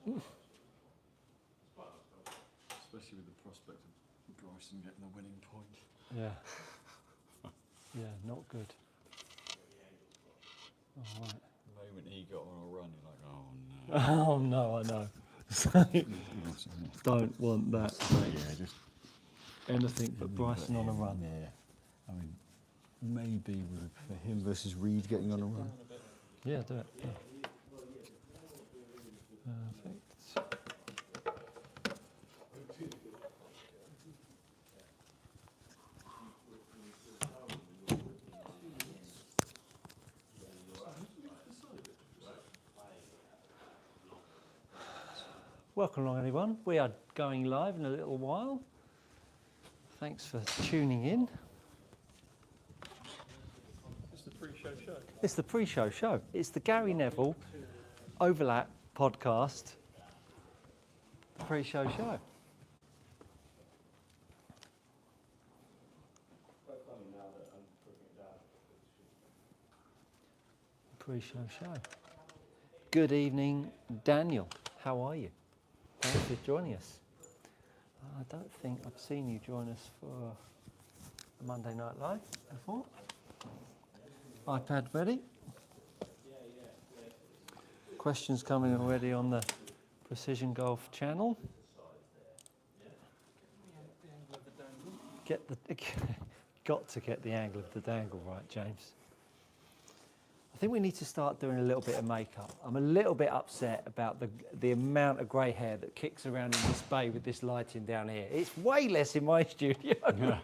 Especially with the prospect of Bryson getting the winning point. Yeah. Yeah, not good. All right. The moment he got on a run, you're like, oh no. Oh no, I know. Don't want that. Yeah, just anything but Bryson on a run. Yeah. I mean, maybe for him versus Reed getting on a run. Yeah, do it. Yeah. Perfect. Welcome along, everyone. We are going live in a little while. Thanks for tuning in. It's the pre-show show. It's the pre-show show. It's the Gary Neville Overlap podcast pre-show show. Pre-show show. Good evening, Daniel. How are you? Thanks for joining us. I don't think I've seen you join us for Monday Night Live before. iPad ready? Questions coming already on the Precision Golf channel. Got to get the angle of the dangle right, James. I think we need to start doing a little bit of makeup. I'm a little bit upset about the amount of grey hair that kicks around in this bay with this lighting down here. It's way less in my studio. Yeah.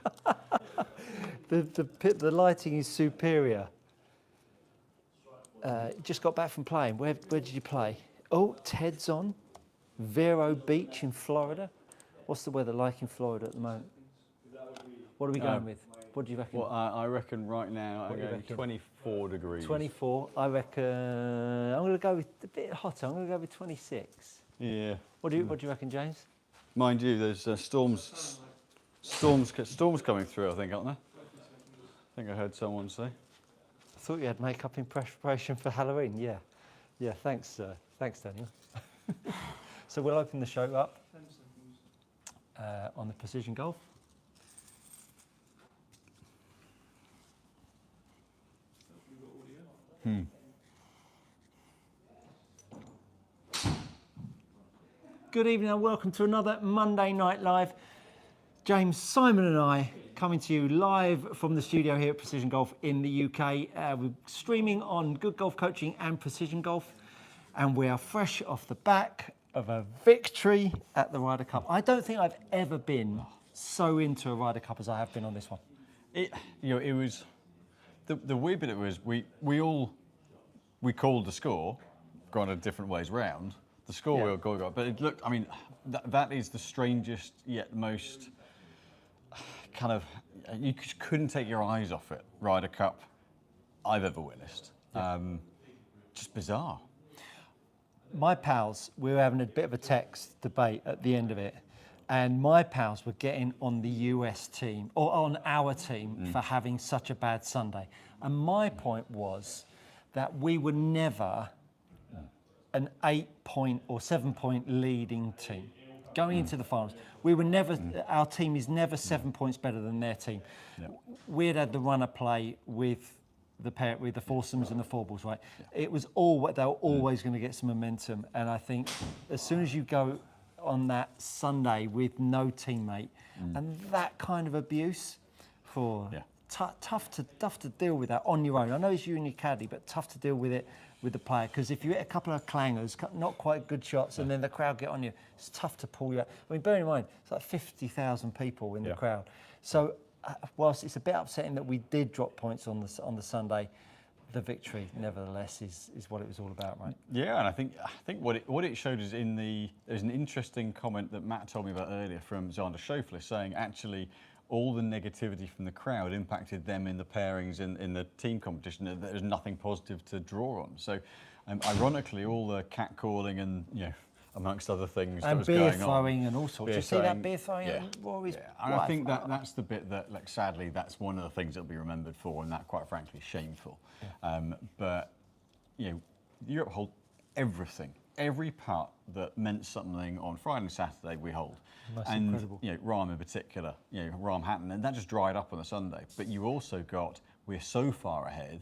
the lighting is superior. Just got back from playing. Where did you play? Oh, Ted's on. Vero Beach in Florida. What's the weather like in Florida at the moment? What are we going with? What do you reckon? Well, I reckon right now I'm going 24 degrees. 24. I reckon I'm going to go with a bit hotter. I'm going to go with 26. Yeah. What do you reckon, James? Mind you, there's storms coming through, I think, aren't there? I think I heard someone say. I thought you had makeup in preparation for Halloween. Yeah. Yeah, thanks, thanks, Daniel. So we'll open the show up on the Precision Golf. Good evening and welcome to another Monday Night Live. James, Simon and I coming to you live from the studio here at Precision Golf in the UK. We're streaming on Good Golf Coaching and Precision Golf, and we are fresh off the back of a victory at the Ryder Cup. I don't think I've ever been so into a Ryder Cup as I have been on this one. It was the weird bit. It was we called the score, gone a different ways round. The score we all got, but it looked. I mean, that is the strangest yet most kind of. You just couldn't take your eyes off it. Ryder Cup I've ever witnessed. Yeah. Just bizarre. My pals, we were having a bit of a text debate at the end of it, and my pals were getting on the US team or on our team for having such a bad Sunday. And my point was that we were never an 8-point or 7-point leading team going into the finals. We were never. Our team is never 7 points better than their team. Yeah. We'd had the runner play with the foursomes and the four balls, right? Yeah. It was they were always going to get some momentum, and I think as soon as you go on that Sunday with no teammate and that kind of abuse, tough to deal with that on your own. I know it's you and your caddy, but tough to deal with it with the player, because if you hit a couple of clangers, not quite good shots, and then the crowd get on you, it's tough to pull you out. I mean, bear in mind, it's like 50,000 people in the crowd. So whilst it's a bit upsetting that we did drop points on the Sunday, the victory, nevertheless, is what it was all about, right? Yeah, and I think what it showed is there's an interesting comment that Matt told me about earlier from Xander Schauffele, saying actually all the negativity from the crowd impacted them in the pairings in the team competition. There's nothing positive to draw on. So, ironically, all the catcalling and amongst other things that was going on, beer throwing and all sorts. You see that beer throwing? Yeah. And I think that's the bit that, like, sadly, that's one of the things that'll be remembered for, and that, quite frankly, is shameful. Yeah. But Europe hold everything every putt that meant something on Friday and Saturday, we hold. That's and incredible. Rahm in particular, Rahm Hatton, and that just dried up on the Sunday. But you also got, we're so far ahead,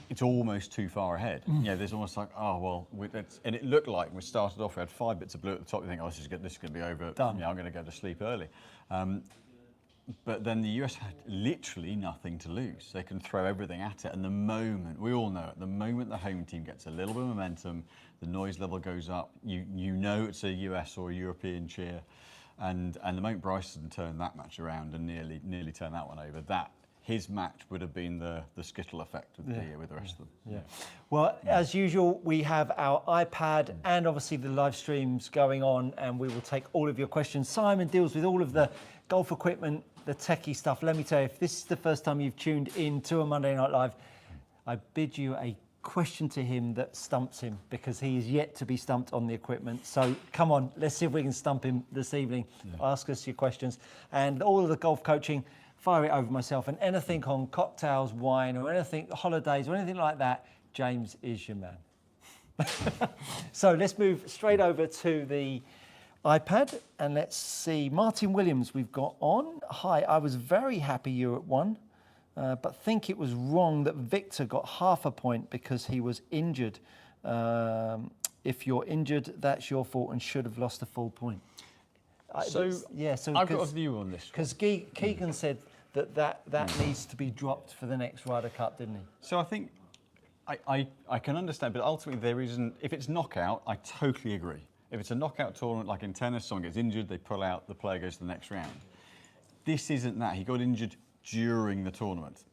it's almost too far ahead. There's almost like, and it looked like we started off, we had 5 bits of blue at the top. You think, this is going to be over. Done. I'm going to go to sleep early. But then the US had literally nothing to lose. They can throw everything at it. And the moment, we all know it, the moment the home team gets a little bit of momentum, the noise level goes up, you know it's a US or a European cheer. And the moment Bryson turned that match around and nearly turned that one over, his match would have been the Skittle effect with the rest of them. Yeah. Well, as usual, we have our iPad and obviously the live streams going on, and we will take all of your questions. Simon deals with all of the golf equipment, the techie stuff. Let me tell you, if this is the first time you've tuned in to a Monday Night Live, I bid you a question to him that stumps him, because he is yet to be stumped on the equipment. So come on, let's see if we can stump him this evening. Ask us your questions. And all of the golf coaching, fire it over myself. And anything on cocktails, wine, or anything, holidays, or anything like that, James is your man. So let's move straight over to the iPad, and let's see. Martin Williams we've got on. Hi, I was very happy you were at 1, but think it was wrong that Victor got half a point because he was injured. If you're injured, that's your fault and should have lost a full point. So I've got a view on this. Because Keegan said that needs to be dropped for the next Ryder Cup, didn't he? So I think I can understand, but ultimately there isn't. If it's knockout, I totally agree. If it's a knockout tournament like in tennis, someone gets injured, they pull out, the player goes to the next round. This isn't that. He got injured during the tournament,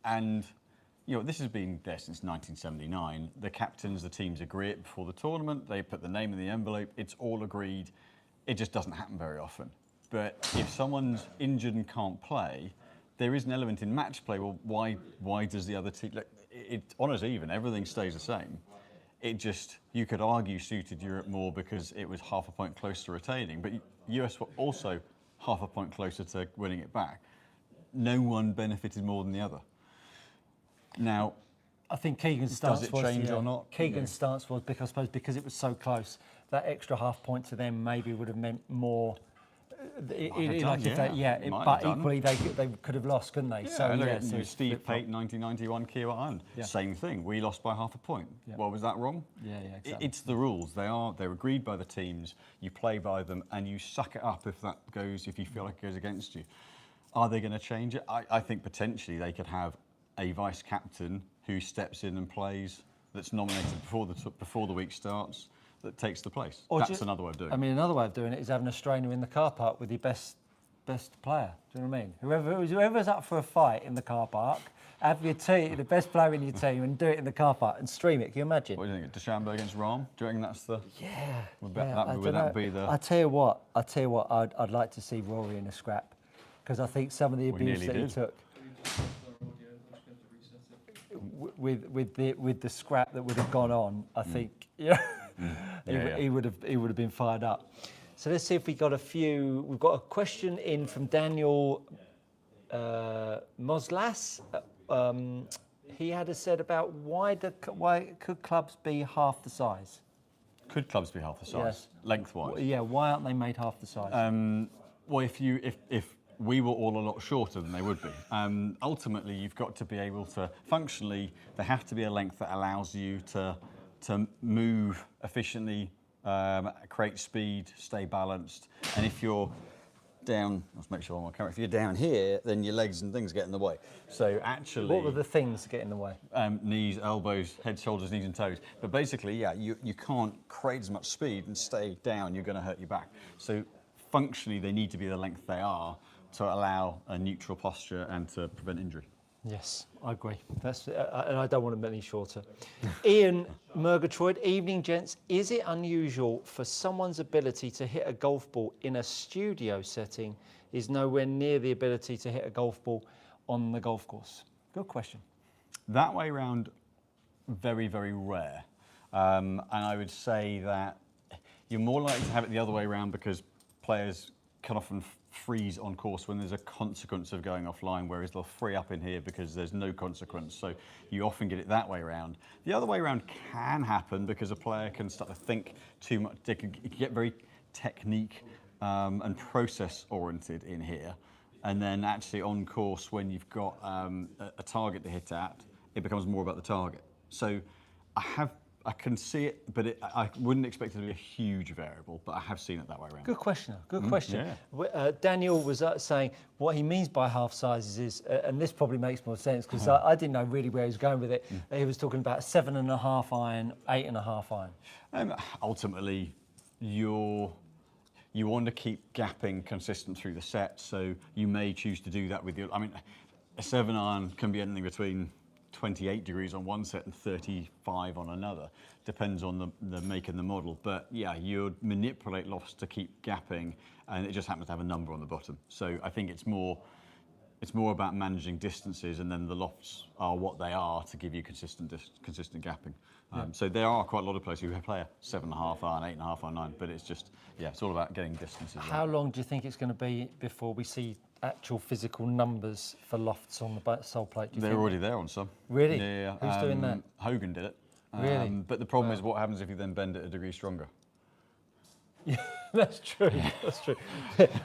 and this has been there since 1979. The captains, the teams agree it before the tournament. They put the name in the envelope. It's all agreed. It just doesn't happen very often. But if someone's injured and can't play, there is an element in match play. Well, why does the other team? Look, it honours even. Everything stays the same. It just, you could argue, suited Europe more because it was half a point closer to retaining. But US were also half a point closer to winning it back. No one benefited more than the other. Now, I think Keegan's stance was... Does it change or not? Keegan's stance was, because it was so close, that extra half point to them maybe would have meant more. But equally they could have lost, couldn't they? Yeah, so Steve Pate, 1991 Kiawah Island, same thing. We lost by half a point. Yeah. Well, was that wrong? Yeah, exactly. It's the rules. They're agreed by the teams. You play by them, and you suck it up if you feel like it goes against you. Are they going to change it? I think potentially they could have a vice captain who steps in and plays, that's nominated before the week starts, that takes the place. Or That's another way of doing it. I mean, another way of doing it is having a strainer in the car park with your best player. Do you know what I mean? Whoever's up for a fight in the car park, have your team, the best player in your team, and do it in the car park and stream it. Can you imagine? What do you think? DeChambeau against Rahm? Do you reckon that's the? Yeah. Would that be the? I tell you what. I'd like to see Rory in a scrap, because I think some of the abuse that he took. With the scrap that would have gone on, I think he would have been fired up. So let's see if we got a few. We've got a question in from Daniel Moslas. He had said about why could clubs be half the size? Could clubs be half the size, Yes. lengthwise? Yeah, why aren't they made half the size? Well, if we were all a lot shorter than they would be. Ultimately, you've got to be able to, functionally, there have to be a length that allows you to move efficiently, create speed, stay balanced. And if you're down, let's make sure I'm on camera, if you're down here, then your legs and things get in the way. So actually... What were the things that get in the way? Knees, elbows, head, shoulders, knees and toes. But basically, you can't create as much speed and stay down, you're going to hurt your back. So functionally, they need to be the length they are to allow a neutral posture and to prevent injury. Yes, I agree. And I don't want them any shorter. Ian Murgatroyd, evening gents. Is it unusual for someone's ability to hit a golf ball in a studio setting is nowhere near the ability to hit a golf ball on the golf course? Good question. That way round, very, very rare. And I would say that you're more likely to have it the other way around because players can often freeze on course when there's a consequence of going offline, whereas they'll free up in here because there's no consequence. So you often get it that way around. The other way around can happen because a player can start to think too much. It can get very technique and process oriented in here. And then actually on course, when you've got a target to hit at, it becomes more about the target. So I can see it, but I wouldn't expect it to be a huge variable, but I have seen it that way around. Good question. Good question. yeah. Daniel was saying what he means by half sizes is, and this probably makes more sense because I didn't know really where he was going with it. He was talking about 7.5 iron, 8.5 iron. Ultimately, you want to keep gapping consistent through the set, so you may choose to do that with your. I mean, a 7 iron can be anything between 28 degrees on one set and 35 on another. Depends on the make and the model. But yeah, you'd manipulate lofts to keep gapping, and it just happens to have a number on the bottom. So I think it's more about managing distances, and then the lofts are what they are to give you consistent gapping. So there are quite a lot of players who play a 7.5 iron, 8.5 iron, 9, but it's just, it's all about getting distances. How long do you think it's going to be before we see actual physical numbers for lofts on the sole plate? They're already there on some. Really? Yeah. Who's doing that? Hogan did it. Really? But the problem is, what happens if you then bend it a degree stronger? Yeah, that's true. That's true.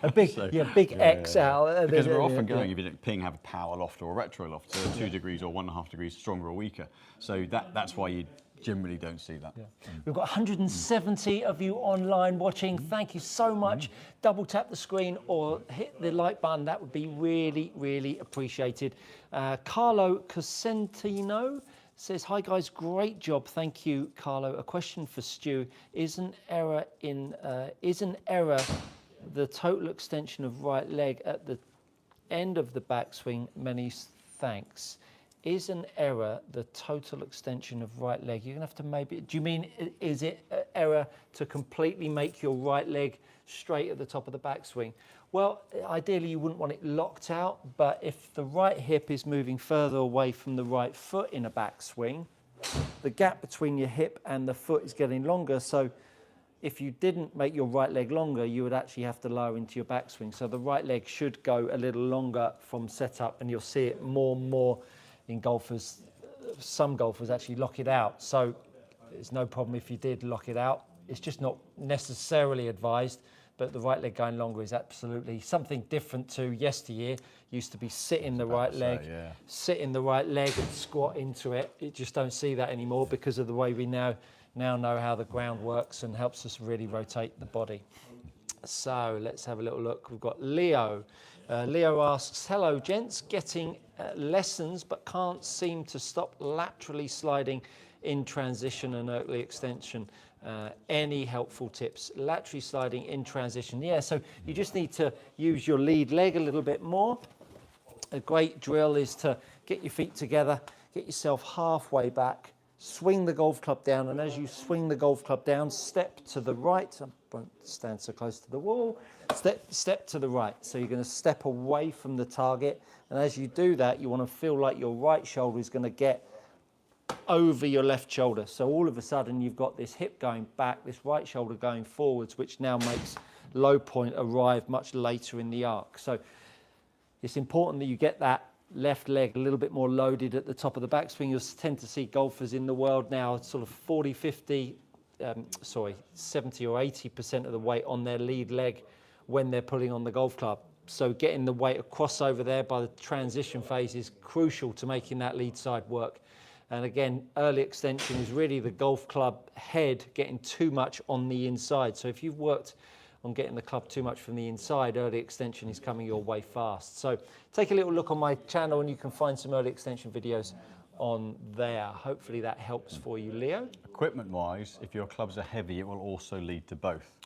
a big X out. Because we're often going, if you don't ping, have a power loft or a retro loft, so 2 degrees or 1.5 degrees stronger or weaker. So that's why you generally don't see that. Yeah. We've got 170 of you online watching. Thank you so much. Double tap the screen or hit the like button. That would be really, really appreciated. Carlo Cosentino says, hi guys, great job. Thank you, Carlo. A question for Stu. Is an error the total extension of right leg at the end of the backswing? Many thanks. Is an error the total extension of right leg? You're gonna have to maybe, do you mean, is it an error to completely make your right leg straight at the top of the backswing? Well, ideally you wouldn't want it locked out, but if the right hip is moving further away from the right foot in a backswing, the gap between your hip and the foot is getting longer. So if you didn't make your right leg longer, you would actually have to lower into your backswing. So the right leg should go a little longer from setup, and you'll see it more and more in golfers. Some golfers actually lock it out. So it's no problem if you did lock it out. It's just not necessarily advised, but the right leg going longer is absolutely something different to yesteryear. Used to be sit in the right leg, sit in the right leg and squat into it. You just don't see that anymore because of the way we now know how the ground works and helps us really rotate the body. So let's have a little look. We've got Leo. Leo asks, hello gents, getting lessons but can't seem to stop laterally sliding in transition and early extension. Any helpful tips? Laterally sliding in transition. Yeah, so you just need to use your lead leg a little bit more. A great drill is to get your feet together, get yourself halfway back, swing the golf club down, and as you swing the golf club down, step to the right. I won't stand so close to the wall. Step to the right. So you're going to step away from the target, and as you do that, you want to feel like your right shoulder is going to get over your left shoulder. So all of a sudden you've got this hip going back, this right shoulder going forwards, which now makes low point arrive much later in the arc. So it's important that you get that left leg a little bit more loaded at the top of the backswing. You'll tend to see golfers in the world now sort of 70 or 80% of the weight on their lead leg when they're pulling on the golf club. So getting the weight across over there by the transition phase is crucial to making that lead side work. And again, early extension is really the golf club head getting too much on the inside. So if you've worked on getting the club too much from the inside, early extension is coming your way fast. So take a little look on my channel and you can find some early extension videos on there. Hopefully that helps for you, Leo. Equipment wise, if your clubs are heavy, it will also lead to both.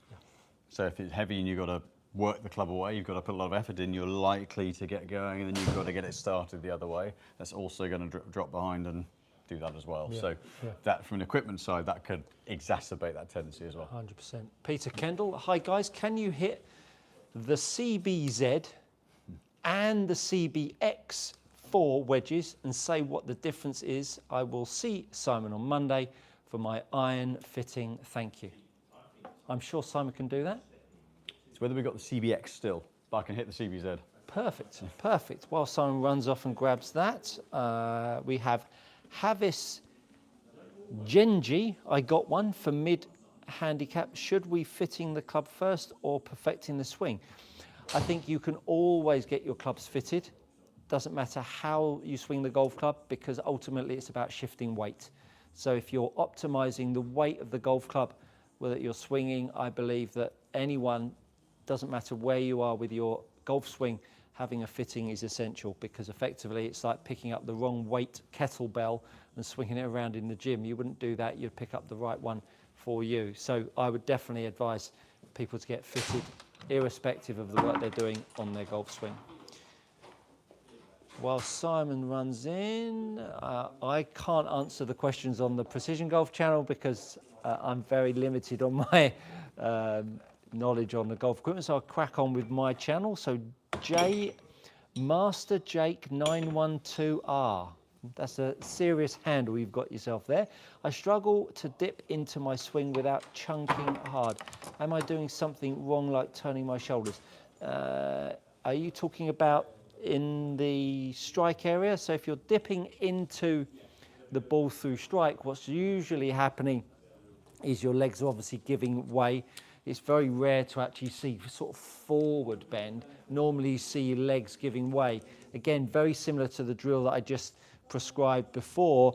So if it's heavy and you've got to work the club away, you've got to put a lot of effort in, you're likely to get going, and then you've got to get it started the other way. That's also going to drop behind and do that as well. That from an equipment side, that could exacerbate that tendency as well. 100%. Peter Kendall, hi guys, can you hit the CBZ and the CBX for wedges and say what the difference is? I will see Simon on Monday for my iron fitting. Thank you. I'm sure Simon can do that. It's whether we've got the CBX still. but I can hit the CBZ. Perfect, perfect. While Simon runs off and grabs that, we have Havis Genji. I got one for mid handicap. Should we fitting the club first or perfecting the swing? I think you can always get your clubs fitted. Doesn't matter how you swing the golf club, because ultimately it's about shifting weight. So if you're optimizing the weight of the golf club, whether you're swinging, I believe that anyone, doesn't matter where you are with your golf swing, having a fitting is essential, because effectively it's like picking up the wrong weight kettlebell and swinging it around in the gym. You wouldn't do that, you'd pick up the right one for you. So I would definitely advise people to get fitted, irrespective of the work they're doing on their golf swing. While Simon runs in, I can't answer the questions on the Precision Golf channel because I'm very limited on my knowledge on the golf equipment, so I'll crack on with my channel. So Master Jake 912R. That's a serious handle you've got yourself there. I struggle to dip into my swing without chunking hard. Am I doing something wrong, like turning my shoulders? Are you talking about in the strike area? So if you're dipping into the ball through strike, what's usually happening is your legs are obviously giving way. It's very rare to actually see sort of forward bend. Normally you see your legs giving way. Again, very similar to the drill that I just prescribed before,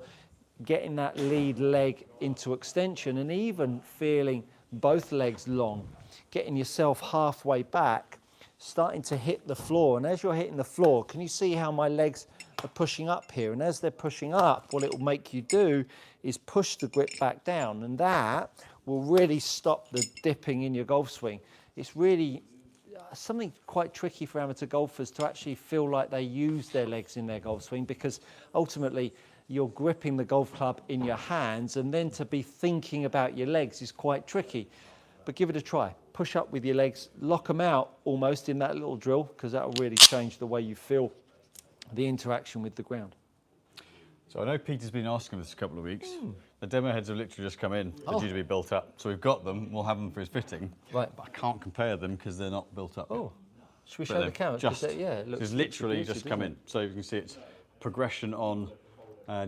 getting that lead leg into extension and even feeling both legs long, getting yourself halfway back, starting to hit the floor. And as you're hitting the floor, can you see how my legs are pushing up here? And as they're pushing up, what it will make you do is push the grip back down, and that will really stop the dipping in your golf swing. It's really something quite tricky for amateur golfers to actually feel like they use their legs in their golf swing, because ultimately you're gripping the golf club in your hands, and then to be thinking about your legs is quite tricky. But give it a try. Push up with your legs, lock them out almost in that little drill, because that will really change the way you feel the interaction with the ground. So I know Peter's been asking this a couple of weeks. The demo heads have literally just come in. They're due to be built up. So we've got them, we'll have them for his fitting. Right. But I can't compare them because they're not built up. Oh, should we show the camera? Just, Yeah, it looks it's literally just come doesn't in. So you can see it's progression on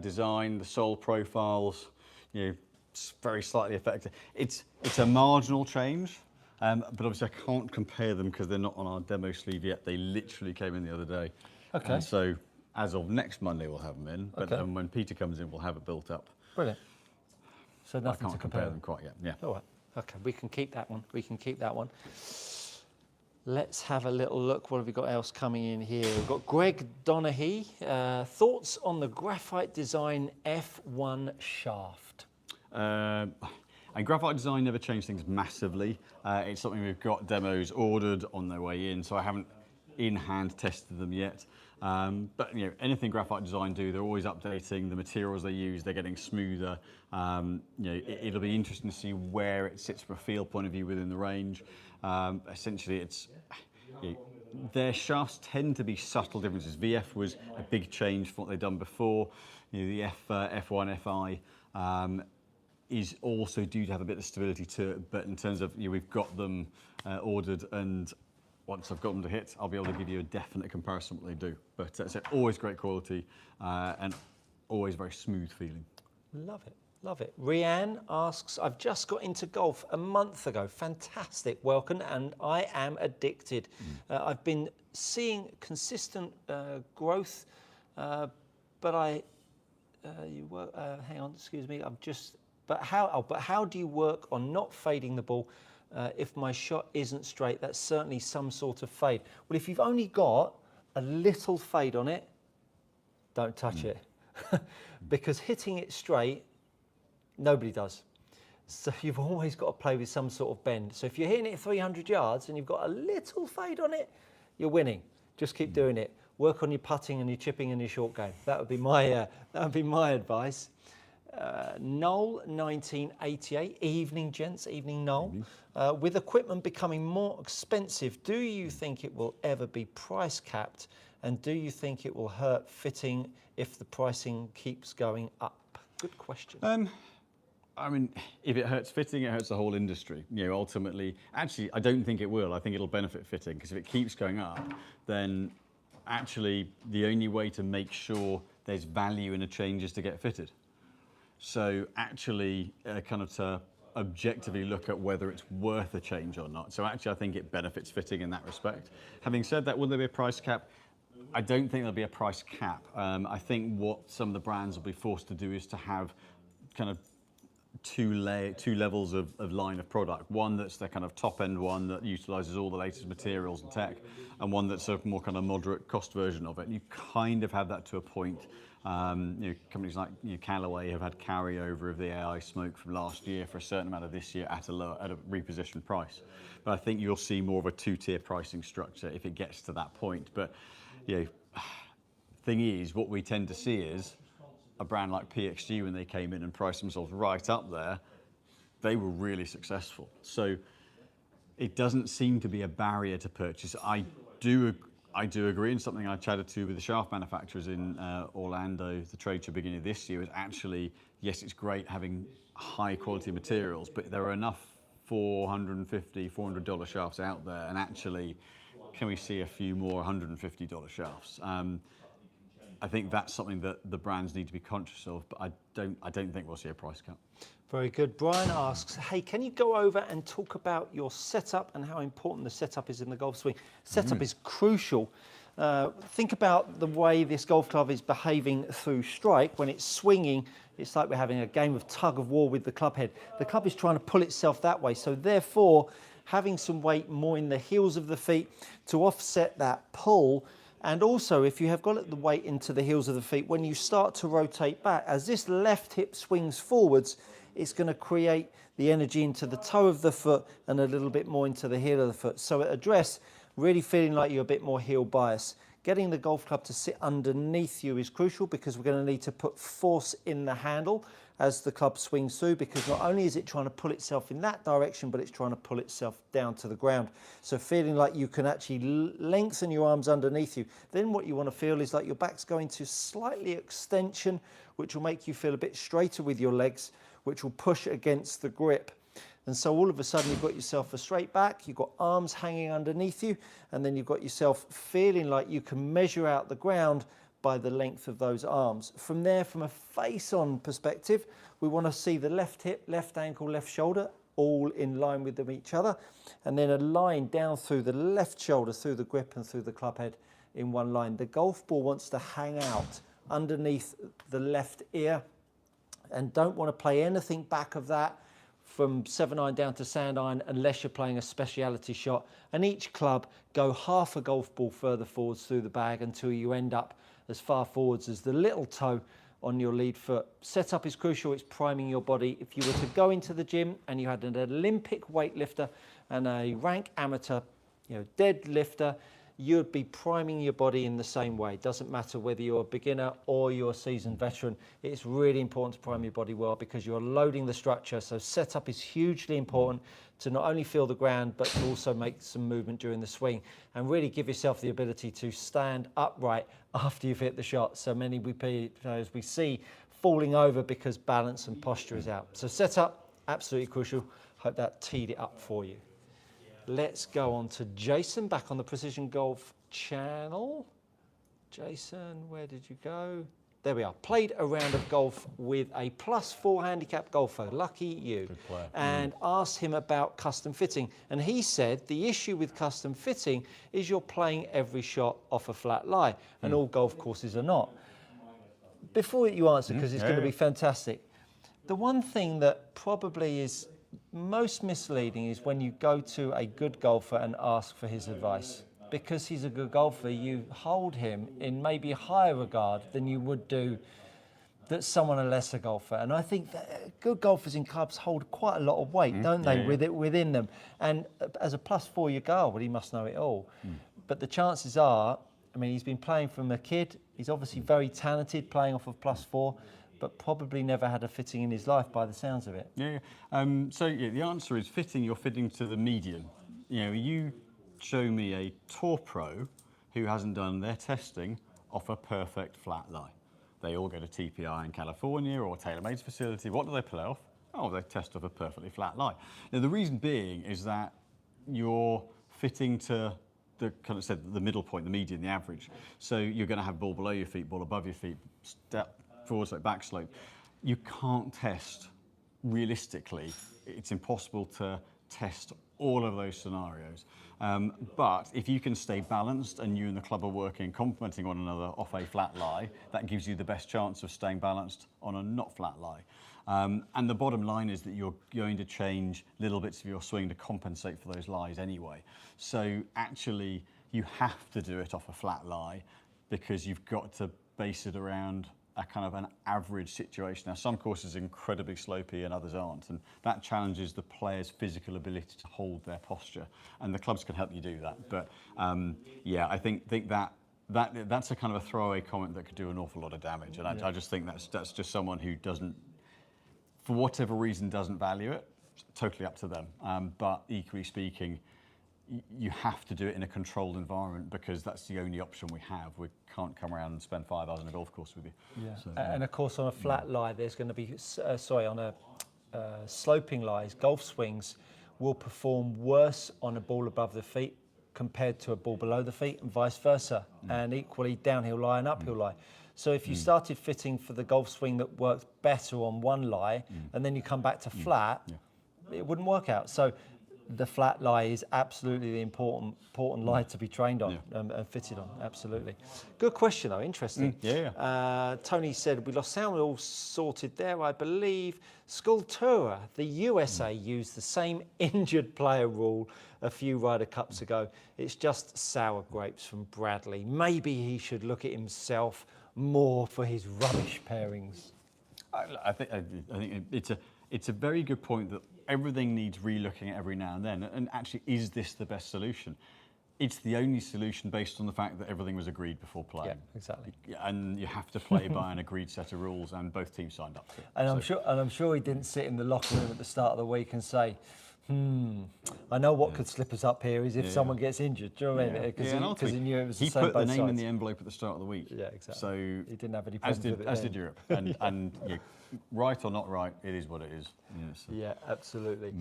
design, the sole profiles, you know, it's very slightly affected. It's a marginal change, but obviously I can't compare them because they're not on our demo sleeve yet. They literally came in the other day. Okay. And so as of next Monday, we'll have them in, but Okay. then when Peter comes in, we'll have it built up. Brilliant. So I nothing can't to compare them quite yet. Yeah. All right. Okay, we can keep that one. We can keep that one. Let's have a little look. What have we got else coming in here? We've got Greg Donaghy. Thoughts on the graphite design F1 shaft? And graphite design never changed things massively. It's something we've got demos ordered on their way in, so I haven't in-hand tested them yet. But you know, anything graphite design do, they're always updating the materials they use. They're getting smoother. You know, it'll be interesting to see where it sits from a feel point of view within the range. Essentially, it's their shafts tend to be subtle differences. VF was a big change from what they've done before. You know, the F1 FI is also due to have a bit of stability to it. But in terms of, you know, we've got them ordered, and once I've got them to hit, I'll be able to give you a definite comparison of what they do. But it's always great quality and always very smooth feeling. Love it. Love it. Rianne asks, I've just got into golf a month ago. Fantastic. Welcome. And I am addicted. I've been seeing consistent growth, but hang on, excuse me. But how do you work on not fading the ball if my shot isn't straight? That's certainly some sort of fade. Well, if you've only got a little fade on it, don't touch it. Because hitting it straight, nobody does. So you've always got to play with some sort of bend. So if you're hitting it 300 yards and you've got a little fade on it, you're winning. Just keep doing it. Work on your putting and your chipping and your short game. That would be my advice. Noel 1988, evening gents, evening Noel. With equipment becoming more expensive, do you think it will ever be price capped? And do you think it will hurt fitting if the pricing keeps going up? Good question. I mean, if it hurts fitting, it hurts the whole industry. Ultimately, actually, I don't think it will. I think it'll benefit fitting, because if it keeps going up, then actually the only way to make sure there's value in a change is to get fitted. So actually, kind of to objectively look at whether it's worth a change or not. So actually, I think it benefits fitting in that respect. Having said that, will there be a price cap? I don't think there'll be a price cap. I think what some of the brands will be forced to do is to have kind of two levels of line of product. One that's the kind of top end one that utilises all the latest materials and tech, and one that's a more kind of moderate cost version of it. And you kind of have that to a point. Companies like Callaway have had carryover of the AI smoke from last year for a certain amount of this year at a repositioned price. But I think you'll see more of a two-tier pricing structure if it gets to that point. But thing is, what we tend to see is a brand like PXG, when they came in and priced themselves right up there, they were really successful. So it doesn't seem to be a barrier to purchase. I do agree, and something I chatted to with the shaft manufacturers in Orlando, the trade show beginning of this year, is actually, yes, it's great having high quality materials, but there are enough $450, $400 shafts out there, and actually, can we see a few more $150 shafts? I think that's something that the brands need to be conscious of, but I don't think we'll see a price cap. Very good. Brian asks, hey, can you go over and talk about your setup and how important the setup is in the golf swing? Setup is crucial. Think about the way this golf club is behaving through strike. When it's swinging, it's like we're having a game of tug of war with the club head. The club is trying to pull itself that way. So therefore, having some weight more in the heels of the feet to offset that pull. And also, if you have got the weight into the heels of the feet, when you start to rotate back, as this left hip swings forwards, it's going to create the energy into the toe of the foot and a little bit more into the heel of the foot. So at address, really feeling like you're a bit more heel bias. Getting the golf club to sit underneath you is crucial, because we're going to need to put force in the handle as the club swings through, because not only is it trying to pull itself in that direction, but it's trying to pull itself down to the ground. So feeling like you can actually lengthen your arms underneath you. Then what you want to feel is like your back's going to slightly extension, which will make you feel a bit straighter with your legs, which will push against the grip. And so all of a sudden you've got yourself a straight back, you've got arms hanging underneath you, and then you've got yourself feeling like you can measure out the ground by the length of those arms. From there, from a face-on perspective, we want to see the left hip, left ankle, left shoulder, all in line with each other, and then a line down through the left shoulder, through the grip and through the club head in one line. The golf ball wants to hang out underneath the left ear, and don't want to play anything back of that from 7-iron down to sand iron unless you're playing a speciality shot. And each club go half a golf ball further forwards through the bag until you end up as far forwards as the little toe on your lead foot. Setup is crucial. It's priming your body. If you were to go into the gym and you had an Olympic weightlifter and a rank amateur, deadlifter, you'd be priming your body in the same way. It doesn't matter whether you're a beginner or you're a seasoned veteran. It's really important to prime your body well, because you're loading the structure. So setup is hugely important to not only feel the ground, but to also make some movement during the swing and really give yourself the ability to stand upright after you've hit the shot. So many players we see falling over because balance and posture is out. So setup, absolutely crucial. Hope that teed it up for you. Let's go on to Jason, back on the Precision Golf channel. Jason, where did you go? There we are. Played a round of golf with a +4 handicap golfer, lucky you, good player, and asked him about custom fitting. And he said the issue with custom fitting is you're playing every shot off a flat lie, and all golf courses are not. Before you answer, because it's going to be fantastic, the one thing that probably is most misleading is when you go to a good golfer and ask for his advice. Because he's a good golfer, you hold him in maybe higher regard than you would do that someone a lesser golfer. And I think that good golfers in clubs hold quite a lot of weight, don't they, within them. And as a +4, you go, oh, well, he must know it all. But the chances are, I mean, he's been playing from a kid. He's obviously very talented playing off of +4. But probably never had a fitting in his life by the sounds of it. So the answer is fitting. You're fitting to the median. You show me a tour pro who hasn't done their testing off a perfect flat lie. They all go to TPI in California or TaylorMade's facility. What do they play off? Oh, they test off a perfectly flat lie. Now, the reason being is that you're fitting to the kind of said the middle point, the median, the average. So you're going to have ball below your feet, ball above your feet, step forward slope, back slope. You can't test realistically. It's impossible to test all of those scenarios. But if you can stay balanced and you and the club are working, complementing one another off a flat lie, that gives you the best chance of staying balanced on a not flat lie. And the bottom line is that you're going to change little bits of your swing to compensate for those lies anyway. So actually, you have to do it off a flat lie because you've got to base it around a kind of an average situation. Now, some courses are incredibly slopey and others aren't, and that challenges the player's physical ability to hold their posture, and the clubs can help you do that. But yeah, I think that's a kind of a throwaway comment that could do an awful lot of damage, and I just think that's just someone who doesn't, for whatever reason, doesn't value it. It's totally up to them. But equally speaking, you have to do it in a controlled environment because that's the only option we have. We can't come around and spend 5 hours on a golf course with you. Yeah. So, and of course, on a flat lie, there's going to be, on a sloping lies, golf swings will perform worse on a ball above the feet compared to a ball below the feet, and vice versa. And equally, downhill lie and uphill lie. So if you started fitting for the golf swing that works better on one lie, and then you come back to flat, it wouldn't work out. So the flat lie is absolutely the important lie to be trained on and fitted on. Absolutely. Good question, though. Interesting. Tony said, we lost sound, we're all sorted there, I believe. Sculptura, the USA used the same injured player rule a few Ryder Cups ago. It's just sour grapes from Bradley. Maybe he should look at himself more for his rubbish pairings. I think it's a very good point that everything needs re-looking at every now and then. And actually, is this the best solution? It's the only solution based on the fact that everything was agreed before playing. Yeah, exactly. And you have to play by an agreed set of rules, and both teams signed up to it. And I'm sure he didn't sit in the locker room at the start of the week and say, I know what could slip us up here is if someone gets injured. Do you know what I mean? Because he knew it was the same. He put the both name sides. in the envelope at the start of the week. Yeah, exactly. So he didn't have any problems with it. As did Europe. And right or not right, it is what it is. Yeah, absolutely.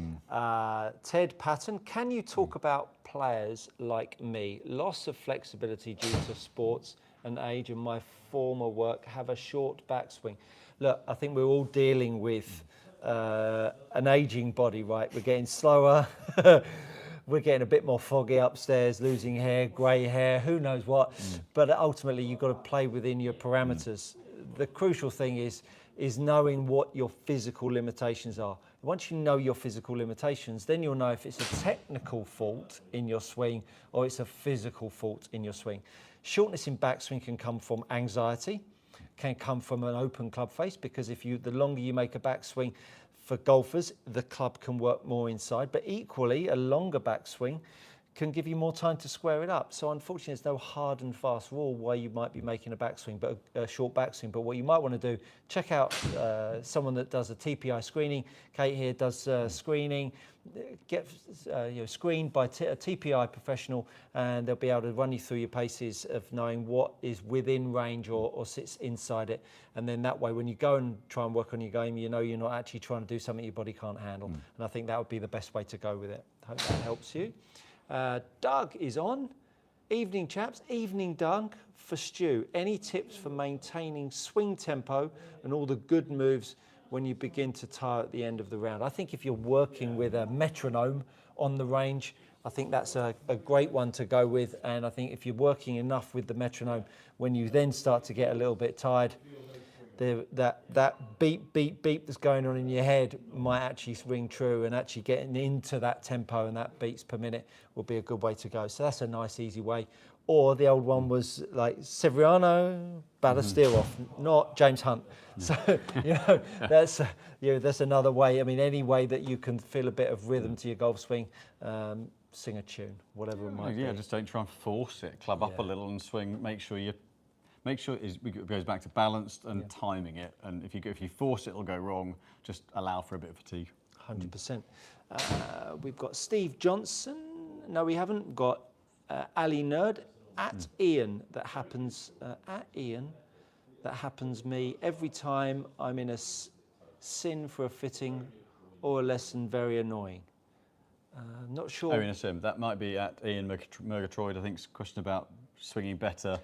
Ted Patton, can you talk about players like me? Loss of flexibility due to sports and age and my former work have a short backswing. Look, I think we're all dealing with an aging body, right? We're getting slower. We're getting a bit more foggy upstairs, losing hair, grey hair, who knows what. But ultimately, you've got to play within your parameters. The crucial thing is knowing what your physical limitations are. Once you know your physical limitations, then you'll know if it's a technical fault in your swing or it's a physical fault in your swing. Shortness in backswing can come from anxiety, can come from an open club face, because the longer you make a backswing, for golfers, the club can work more inside, but equally a longer backswing can give you more time to square it up. So unfortunately, there's no hard and fast rule why you might be making a backswing, but a short backswing. But what you might want to do, check out someone that does a TPI screening. Kate here does screening. Get screened by a TPI professional, and they'll be able to run you through your paces of knowing what is within range or sits inside it. And then that way, when you go and try and work on your game, you know you're not actually trying to do something your body can't handle. And I think that would be the best way to go with it. I hope that helps you. Doug is on. Evening, chaps. Evening, Doug. For Stu, any tips for maintaining swing tempo and all the good moves when you begin to tire at the end of the round? I think if you're working with a metronome on the range, I think that's a great one to go with. And I think if you're working enough with the metronome, when you then start to get a little bit tired, that beep, beep, beep that's going on in your head might actually ring true, and actually getting into that tempo and that beats per minute will be a good way to go. So that's a nice, easy way. Or the old one was like Severiano Ballesteros, not James Hunt. So, that's another way. I mean, any way that you can feel a bit of rhythm to your golf swing, sing a tune, whatever it might be. Yeah, just don't try and force it. Club up a little and swing. Make sure it goes back to balanced and timing it. And if you force it, it'll go wrong. Just allow for a bit of fatigue. 100%. We've got Steve Johnson. No, we haven't. We've got Ali Nerd at Ian. That happens at Ian. That happens me every time I'm in a sin for a fitting or a lesson very annoying? Not sure. Oh, in a sim. That might be at Ian Murgatroyd. I think it's a question about swinging better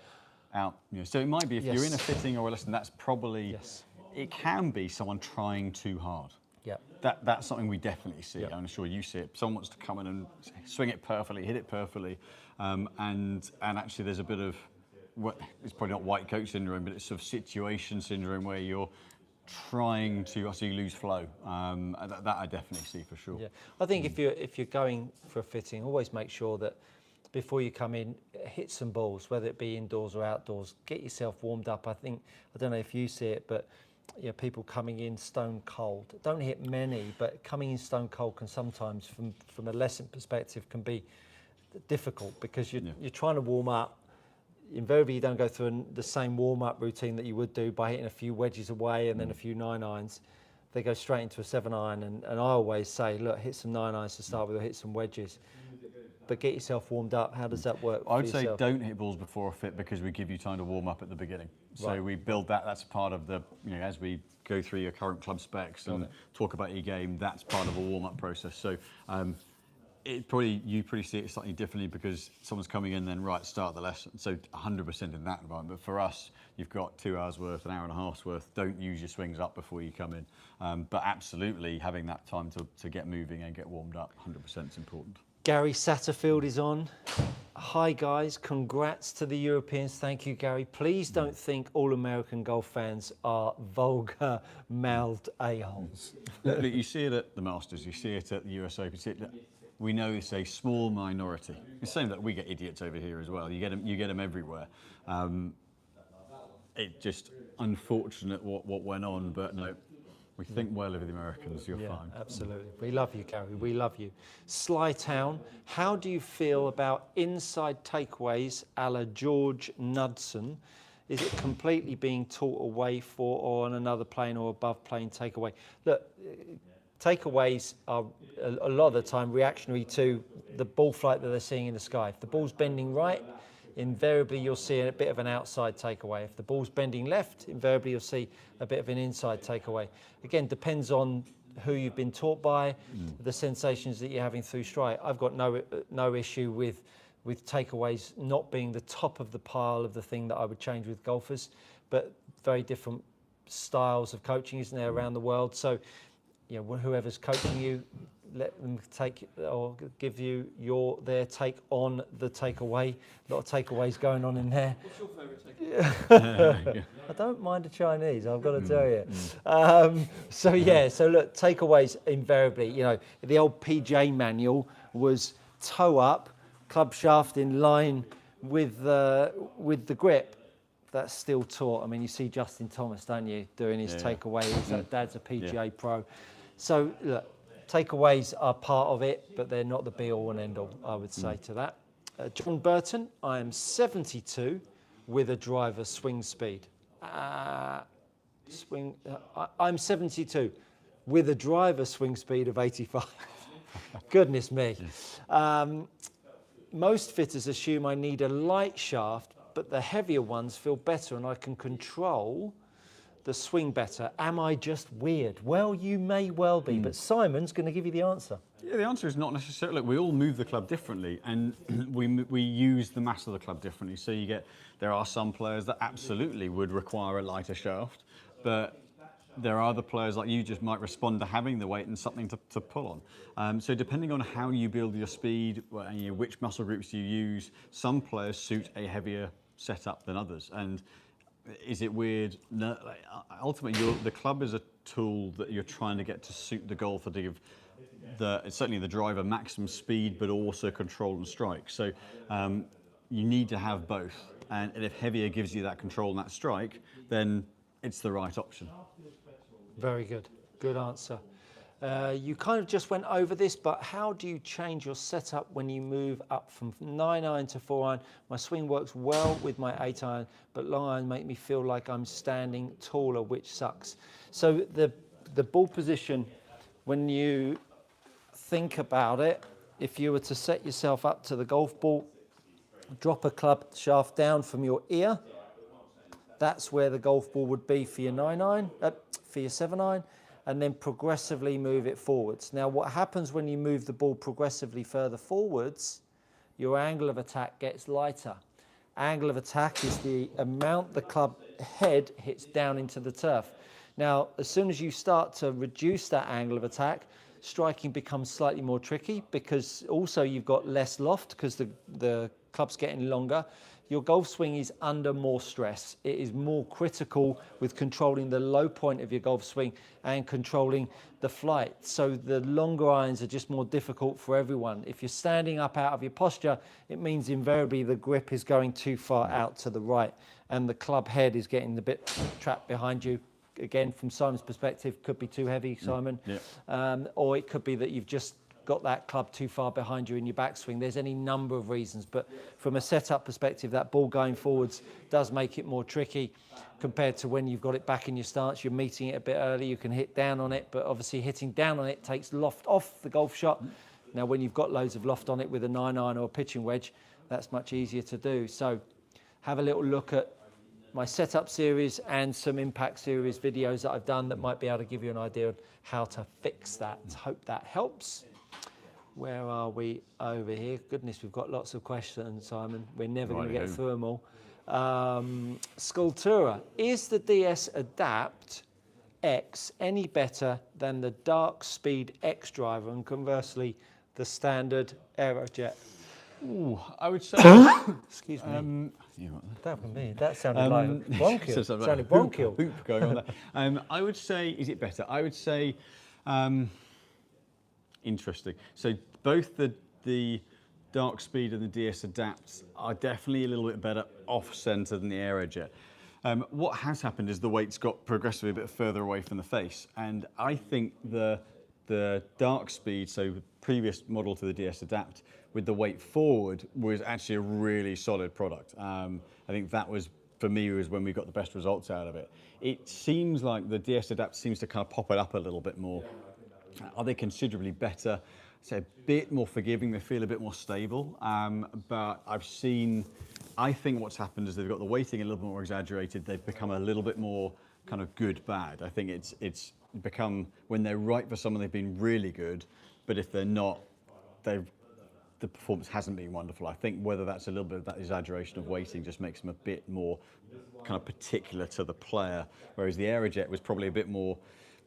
out. So it might be if you're in a fitting or a lesson, that's probably, it can be someone trying too hard. Yep. That's something we definitely see. Yep. I'm sure you see it. Someone wants to come in and swing it perfectly, hit it perfectly, and actually there's a bit of, it's probably not white coat syndrome, but it's sort of situation syndrome where you're trying to actually lose flow. That I definitely see for sure. Yeah, I think if you're going for a fitting, always make sure that before you come in, hit some balls, whether it be indoors or outdoors. Get yourself warmed up. I don't know if you see it, but people coming in stone cold. Don't hit many, but coming in stone cold can sometimes, from a lesson perspective, can be difficult because you're trying to warm up. Invariably, you don't go through the same warm-up routine that you would do by hitting a few wedges away and then a few 9-irons. They go straight into a 7-iron, and I always say, look, hit some 9-irons to start with, or hit some wedges. But get yourself warmed up. How does that work? I would say don't hit balls before a fit because we give you time to warm up at the beginning. So we build that. That's part of the, as we go through your current club specs and talk about your game, that's part of a warm-up process. So you probably see it slightly differently because someone's coming in then, start the lesson. So 100% in that environment. But for us, you've got 2 hours worth, an hour and a half's worth. Don't use your swings up before you come in. But absolutely having that time to get moving and get warmed up, 100% is important. Gary Satterfield is on. Hi guys, congrats to the Europeans. Thank you, Gary. Please don't think all American golf fans are vulgar, mouthed a-holes. Look, you see it at the Masters, you see it at the US Open. We know it's a small minority. It's the same that we get idiots over here as well. You get them everywhere. It's just unfortunate what went on, but no, we think well of the Americans. You're fine. Absolutely. We love you, Gary. We love you. Slytown, how do you feel about inside takeaways a la George Knudsen? Is it completely being taught away or on another plane or above plane takeaway? Look, takeaways are a lot of the time reactionary to the ball flight that they're seeing in the sky. If the ball's bending right, invariably you'll see a bit of an outside takeaway. If the ball's bending left, invariably you'll see a bit of an inside takeaway. Again, depends on who you've been taught by, the sensations that you're having through strike. I've got no issue with takeaways not being the top of the pile of the thing that I would change with golfers, but very different styles of coaching, isn't there, around the world. So whoever's coaching you, let them take or give you their take on the takeaway. A lot of takeaways going on in there. What's your favourite takeaway? I don't mind a Chinese, I've got to tell you. So look, takeaways invariably, the old PJ manual was toe up, club shaft in line with the grip. That's still taught. I mean, you see Justin Thomas, don't you, doing his takeaway. Dad's a PGA pro. So look, takeaways are part of it, but they're not the be-all and end-all, I would say to that. John Burton, I am 72 with a driver swing speed. I'm 72 with a driver swing speed of 85. Goodness me. Most fitters assume I need a light shaft, but the heavier ones feel better and I can control the swing better. Am I just weird? Well, you may well be, but Simon's going to give you the answer. Yeah, the answer is not necessarily. We all move the club differently, and we use the mass of the club differently. So there are some players that absolutely would require a lighter shaft, but there are other players like you just might respond to having the weight and something to pull on. So depending on how you build your speed, which muscle groups you use, some players suit a heavier setup than others. And is it weird? No. Ultimately, the club is a tool that you're trying to get to suit the golfer to give certainly the driver maximum speed, but also control and strike. So you need to have both. And if heavier gives you that control and that strike, then it's the right option. Very good. Good answer. You kind of just went over this, but how do you change your setup when you move up from 9-iron to 4-iron? My swing works well with my 8-iron, but long iron make me feel like I'm standing taller, which sucks. So the ball position, when you think about it, if you were to set yourself up to the golf ball, drop a club shaft down from your ear, that's where the golf ball would be for your 9-iron, for your 7-iron. and then progressively move it forwards. Now, what happens when you move the ball progressively further forwards, your angle of attack gets lighter. Angle of attack is the amount the club head hits down into the turf. Now, as soon as you start to reduce that angle of attack, striking becomes slightly more tricky, because also you've got less loft because the club's getting longer. Your golf swing is under more stress. It is more critical with controlling the low point of your golf swing and controlling the flight. So the longer irons are just more difficult for everyone. If you're standing up out of your posture, it means invariably the grip is going too far out to the right and the club head is getting a bit trapped behind you. Again, from Simon's perspective, could be too heavy, Simon. Yeah. Or it could be that you've just got that club too far behind you in your backswing. There's any number of reasons, but from a setup perspective, that ball going forwards does make it more tricky compared to when you've got it back in your stance. You're meeting it a bit early, you can hit down on it, but obviously hitting down on it takes loft off the golf shot. Now, when you've got loads of loft on it with a 9-iron or a pitching wedge, that's much easier to do. So have a little look at my setup series and some impact series videos that I've done that might be able to give you an idea of how to fix that. Hope that helps. Where are we over here? Goodness, we've got lots of questions, Simon. We're never going to get through them all. Sculptura, is the DS Adapt X any better than the Dark Speed X driver, and conversely, the standard Aerojet? Ooh, I would say. Excuse me. That was me. That sounded like bronchial. Sounded bronchial. Hoop going on there. I would say, is it better? I would say, interesting. So both the Dark Speed and the DS Adapt are definitely a little bit better off-centre than the Aerojet. What has happened is the weight's got progressively a bit further away from the face, and I think the Dark Speed, so the previous model to the DS Adapt, with the weight forward, was actually a really solid product. I think that was, for me, was when we got the best results out of it. It seems like the DS Adapt seems to kind of pop it up a little bit more. Are they considerably better? Say a bit more forgiving, they feel a bit more stable. But I think what's happened is they've got the weighting a little bit more exaggerated. They've become a little bit more kind of good bad. I think it's become, when they're right for someone, they've been really good, but if they're not, the performance hasn't been wonderful. I think whether that's a little bit of that exaggeration of weighting just makes them a bit more kind of particular to the player, whereas the Aerojet was probably a bit more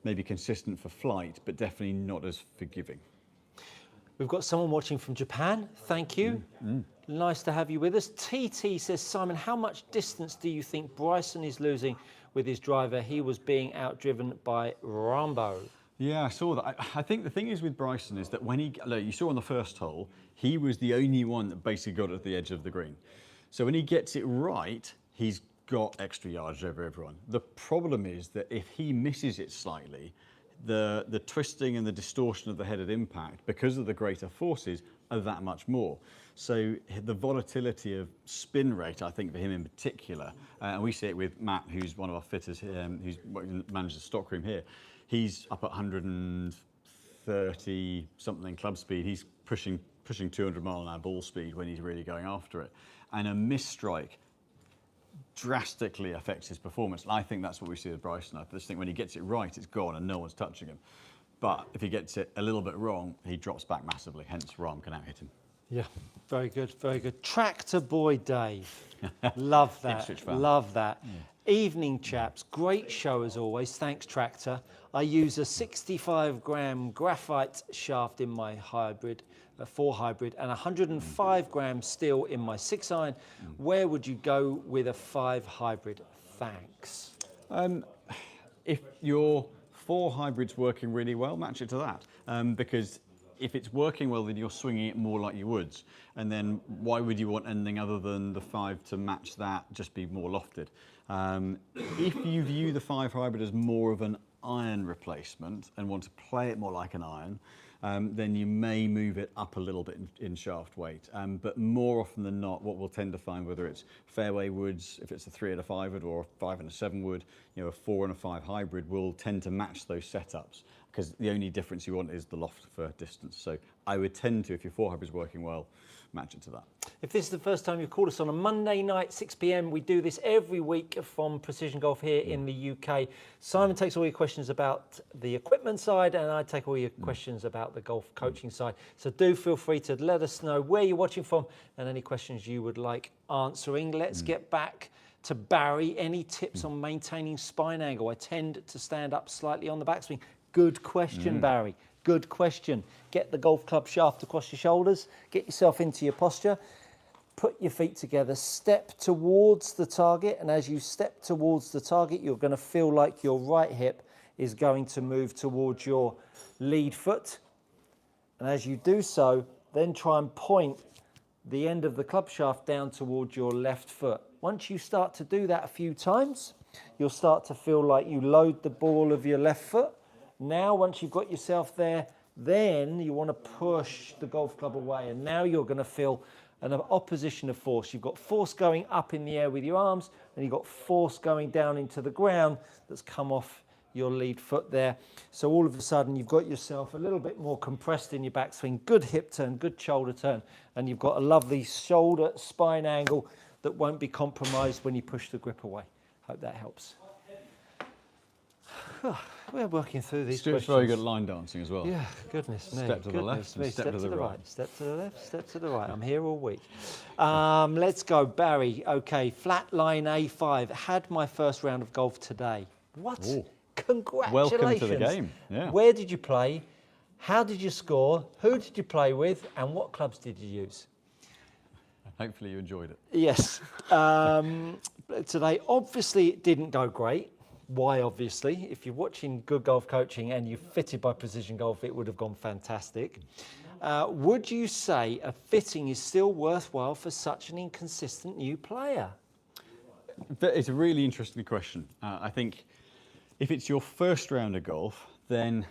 maybe consistent for flight, but definitely not as forgiving. We've got someone watching from Japan. Thank you. Nice to have you with us. TT says, Simon, how much distance do you think Bryson is losing with his driver? He was being outdriven by Rambo. Yeah, I saw that. I think the thing is with Bryson is that when you saw on the first hole, he was the only one that basically got at the edge of the green. So when he gets it right, he's got extra yards over everyone. The problem is that if he misses it slightly, the twisting and the distortion of the head at impact, because of the greater forces, are that much more. So the volatility of spin rate, I think for him in particular, and we see it with Matt, who's one of our fitters here, who's manages the stockroom here. He's up at 130 something club speed. He's pushing 200 mile an hour ball speed when he's really going after it. And a misstrike drastically affects his performance. And I think that's what we see with Bryson. I just think when he gets it right, it's gone and no one's touching him. But if he gets it a little bit wrong, he drops back massively, hence Rahm can out hit him. Yeah, very good, very good. Tractor Boy Dave. Love that, love that. Yeah. Evening, chaps. Great show as always. Thanks, Tractor. I use a 65-gram graphite shaft in my hybrid, a 4 hybrid, and 105-gram steel in my 6-iron. Where would you go with a 5 hybrid? Thanks. If your 4 hybrid's working really well, match it to that. Because if it's working well, then you're swinging it more like you would. And then why would you want anything other than the 5 to match that, just be more lofted? If you view the 5 hybrid as more of an iron replacement and want to play it more like an iron, then you may move it up a little bit in shaft weight. But more often than not, what we'll tend to find, whether it's fairway woods, if it's a 3 and a 5 wood, or a 5 and a 7 wood, a 4 and a 5 hybrid will tend to match those setups. because the only difference you want is the loft for distance. So I would tend to, if your forehub is working well, match it to that. If this is the first time you've called us on a Monday night, 6 p.m, we do this every week from Precision Golf here in the UK. Simon takes all your questions about the equipment side, and I take all your questions about the golf coaching side. So do feel free to let us know where you're watching from and any questions you would like answering. Let's get back to Barry. Any tips on maintaining spine angle? I tend to stand up slightly on the backswing. Good question, Barry. Good question. Get the golf club shaft across your shoulders. Get yourself into your posture. Put your feet together. Step towards the target. And as you step towards the target, you're going to feel like your right hip is going to move towards your lead foot. And as you do so, then try and point the end of the club shaft down towards your left foot. Once you start to do that a few times, you'll start to feel like you load the ball of your left foot. Now, once you've got yourself there, then you want to push the golf club away. And now you're going to feel an opposition of force. You've got force going up in the air with your arms, and you've got force going down into the ground that's come off your lead foot there. So all of a sudden, you've got yourself a little bit more compressed in your backswing. Good hip turn, good shoulder turn. And you've got a lovely shoulder spine angle that won't be compromised when you push the grip away. Hope that helps. We're working through these Stuart's questions. very good at line dancing as well. Yeah, goodness me. Step to the left and Step to the right. Step to the left, step to the right. I'm here all week. Let's go, Barry. Okay, flat line A5. Had my first round of golf today. What? Ooh. Congratulations. Welcome to the game. Yeah. Where did you play? How did you score? Who did you play with? And what clubs did you use? Hopefully you enjoyed it. Yes. Today, obviously, it didn't go great. Why, obviously? If you're watching Good Golf Coaching and you're fitted by Precision Golf, it would have gone fantastic. Would you say a fitting is still worthwhile for such an inconsistent new player? It's a really interesting question. I think if it's your first round of golf, then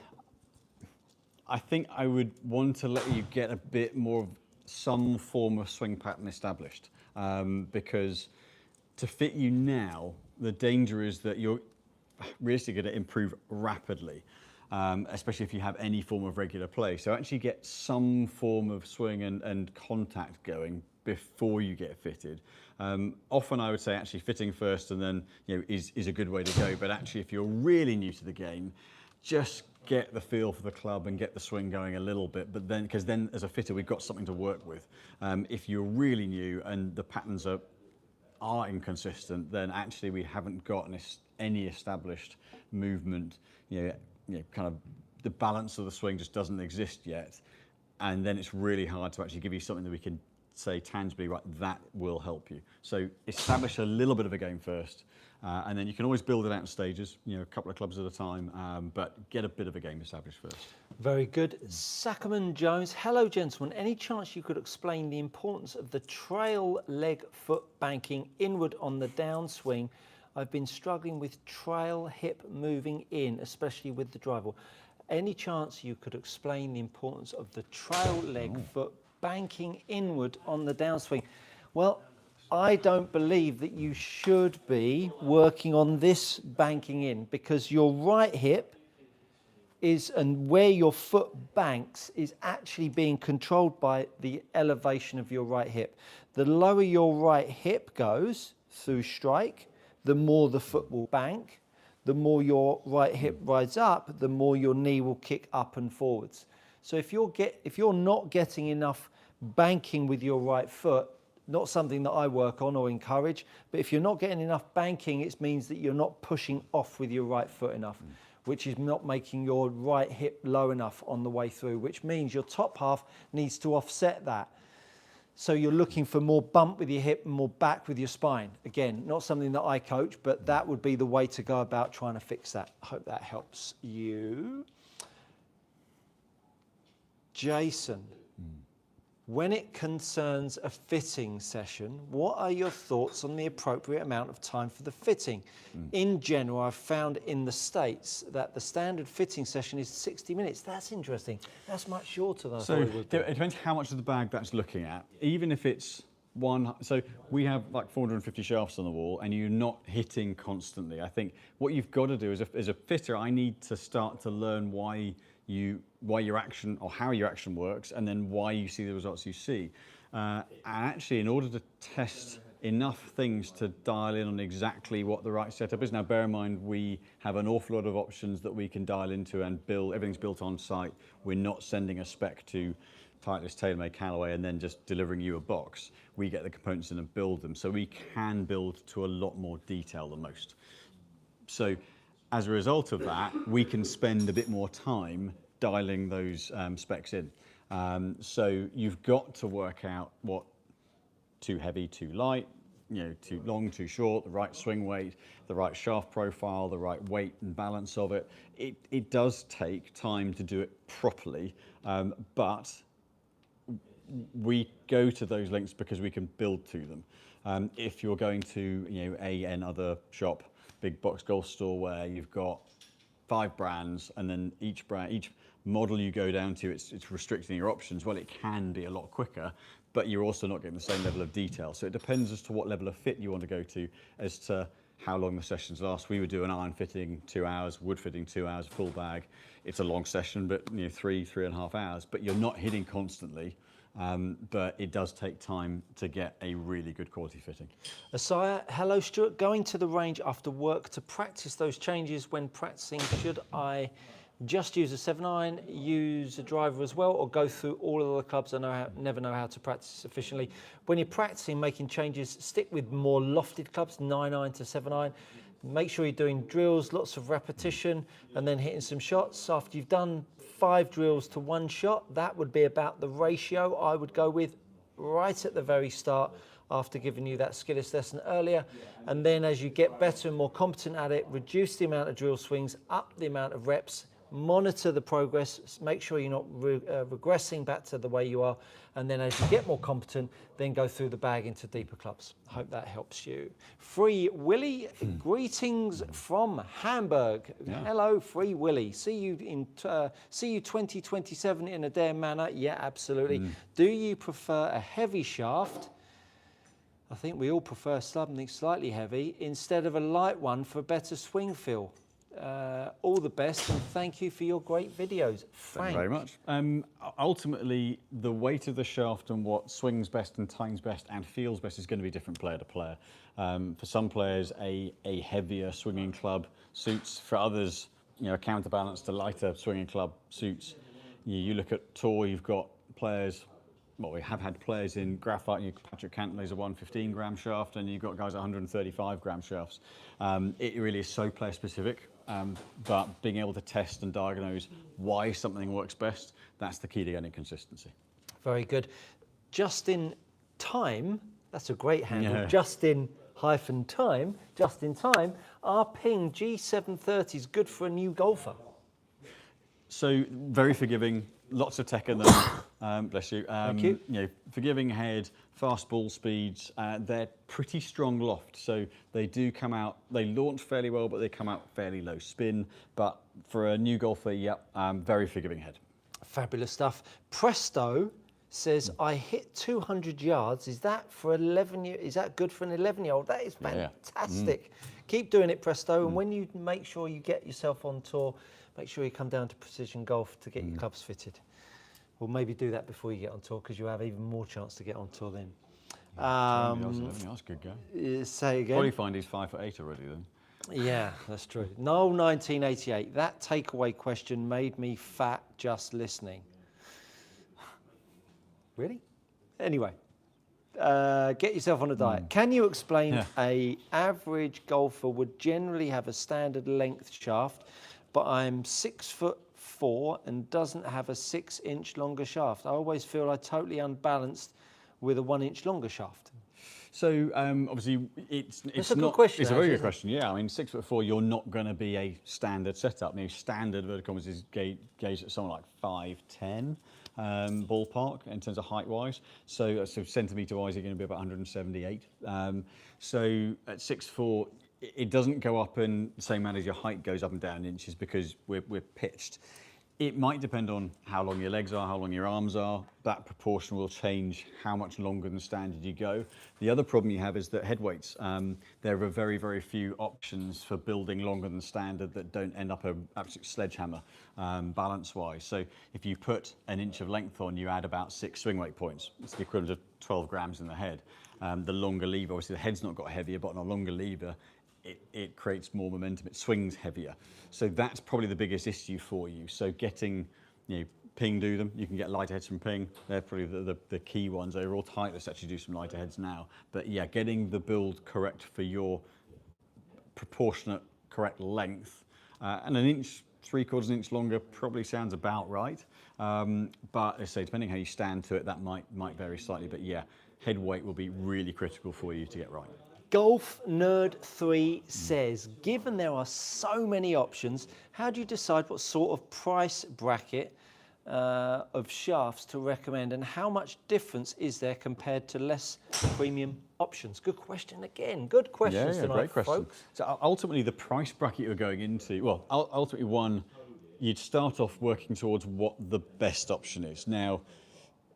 I think I would want to let you get a bit more of some form of swing pattern established, because to fit you now, the danger is that you're realistically going to improve rapidly, especially if you have any form of regular play. So actually get some form of swing and contact going before you get fitted. Often I would say actually fitting first and then is a good way to go. But actually if you're really new to the game, just get the feel for the club and get the swing going a little bit. But then, because then as a fitter we've got something to work with. If you're really new and the patterns are inconsistent, then actually we haven't got any established movement, kind of the balance of the swing just doesn't exist yet. And then it's really hard to actually give you something that we can say tangibly, right, that will help you. So establish a little bit of a game first, and then you can always build it out in stages, a couple of clubs at a time, but get a bit of a game established first. Very good. Sackerman Jones, hello gentlemen. Any chance you could explain the importance of the trail leg foot banking inward on the downswing? I've been struggling with trail hip moving in, especially with the driver. Any chance you could explain the importance of the trail leg foot banking inward on the downswing? Well, I don't believe that you should be working on this banking in, because your right hip is, and where your foot banks is actually being controlled by the elevation of your right hip. The lower your right hip goes through strike, the more the foot will bank. The more your right hip rides up, the more your knee will kick up and forwards. So if you're not getting enough banking with your right foot, not something that I work on or encourage, but if you're not getting enough banking, it means that you're not pushing off with your right foot enough, which is not making your right hip low enough on the way through, which means your top half needs to offset that. So you're looking for more bump with your hip and more back with your spine. Again, not something that I coach, but that would be the way to go about trying to fix that. I hope that helps you. Jason, when it concerns a fitting session, what are your thoughts on the appropriate amount of time for the fitting? In general, I've found in the States that the standard fitting session is 60 minutes. That's interesting. That's much shorter than I thought it would be. It depends how much of the bag that's looking at. Even if it's So we have like 450 shafts on the wall, and you're not hitting constantly. I think what you've got to do as a fitter, I need to start to learn why your action or how your action works, and then why you see the results you see. And actually, in order to test enough things to dial in on exactly what the right setup is. Now, bear in mind, we have an awful lot of options that we can dial into and build. Everything's built on site. We're not sending a spec to Titleist, TaylorMade, Callaway, and then just delivering you a box. We get the components in and build them. So we can build to a lot more detail than most. So as a result of that, we can spend a bit more time dialing those specs in. So you've got to work out what too heavy, too light, too long, too short, the right swing weight, the right shaft profile, the right weight and balance of it. It does take time to do it properly, but we go to those lengths because we can build to them. If you're going to another shop, big box golf store where you've got 5 brands, and then each model you go down to, it's restricting your options. Well, it can be a lot quicker, but you're also not getting the same level of detail. So it depends as to what level of fit you want to go to, as to how long the sessions last. We would do an iron fitting 2 hours, wood fitting 2 hours, full bag. It's a long session, but 3.5 hours. But you're not hitting constantly. But it does take time to get a really good quality fitting. Asaya, hello Stuart. Going to the range after work to practice those changes when practicing, should I just use a 7-iron, use a driver as well, or go through all of the clubs? I never know how to practice efficiently. When you're practicing making changes, stick with more lofted clubs, 9-iron to 7-iron. Make sure you're doing drills, lots of repetition, and then hitting some shots. After you've done 5 drills to 1 shot, that would be about the ratio I would go with right at the very start, after giving you that skills lesson earlier. And then as you get better and more competent at it, reduce the amount of drill swings, up the amount of reps, monitor the progress, make sure you're not regressing back to the way you are, and then as you get more competent, then go through the bag into deeper clubs. Hope that helps you. Free Willy, greetings from Hamburg. Yeah. Hello, Free Willy. See you 2027 in Adair Manor. Yeah, absolutely. Do you prefer a heavy shaft? I think we all prefer something slightly heavy instead of a light one for a better swing feel. All the best, and thank you for your great videos. Thank you very much. Ultimately, the weight of the shaft and what swings best and times best and feels best is going to be different player to player. For some players, a heavier swinging club suits. For others, a counterbalance to lighter swinging club suits. You look at tour, you've got players. Well, we have had players in graphite. Patrick Cantlay's a 115 gram shaft, and you've got guys at 135 gram shafts. It really is so player specific. But being able to test and diagnose why something works best, that's the key to getting consistency. Very good. Just in time, that's a great handle. Yeah. Just in time, our Ping G730 is good for a new golfer. So very forgiving, lots of tech in them. Bless you. Thank you. Forgiving head, fast ball speeds. They're pretty strong loft, so they do come out. They launch fairly well, but they come out fairly low spin. But for a new golfer, very forgiving head. Fabulous stuff. Presto says, I hit 200 yards. Is that for 11 years? Is that good for an 11-year-old? That is fantastic. Keep doing it, Presto. And when you make sure you get yourself on tour, make sure you come down to Precision Golf to get your clubs fitted. We'll maybe do that before you get on tour, because you'll have even more chance to get on tour then. That's good go. Say again. Probably find he's 5'8" already then. Yeah, that's true. No, 1988. That takeaway question made me fat just listening. Really? Anyway, get yourself on a diet. Can you explain a average golfer would generally have a standard length shaft, but I'm 6'4" and doesn't have a 6-inch longer shaft? I always feel I'm totally unbalanced with a 1-inch longer shaft. So obviously it's a good question. It's a very good question. Yeah, I mean 6'4", you're not going to be a standard setup. Standard vertical is gauged at something like 5'10". Ballpark in terms of height wise. So centimetre wise, you're going to be about 178. So at 6'4", it doesn't go up in the same manner as your height goes up and down in inches, because we're pitched. It might depend on how long your legs are, how long your arms are. That proportion will change how much longer than standard you go. The other problem you have is that head weights. There are very, very few options for building longer than standard that don't end up an absolute sledgehammer balance-wise. So if you put an inch of length on, you add about 6 swing weight points. It's the equivalent of 12 grams in the head. The longer lever, obviously the head's not got heavier, but on a longer lever, it creates more momentum, it swings heavier. So that's probably the biggest issue for you. So getting, Ping do them, you can get lighter heads from Ping, they're probably the key ones. They're all tight, let's actually do some lighter heads now. But yeah, getting the build correct for your proportionate correct length, and an inch, 3/4 inch longer probably sounds about right. But let's say, depending how you stand to it, that might vary slightly, but yeah, head weight will be really critical for you to get right. Golf Nerd 3 says, given there are so many options, how do you decide what sort of price bracket of shafts to recommend, and how much difference is there compared to less premium options? Good question again. Good questions tonight, great question. folks. So ultimately, the price bracket you're going into, well, ultimately one, you'd start off working towards what the best option is. Now,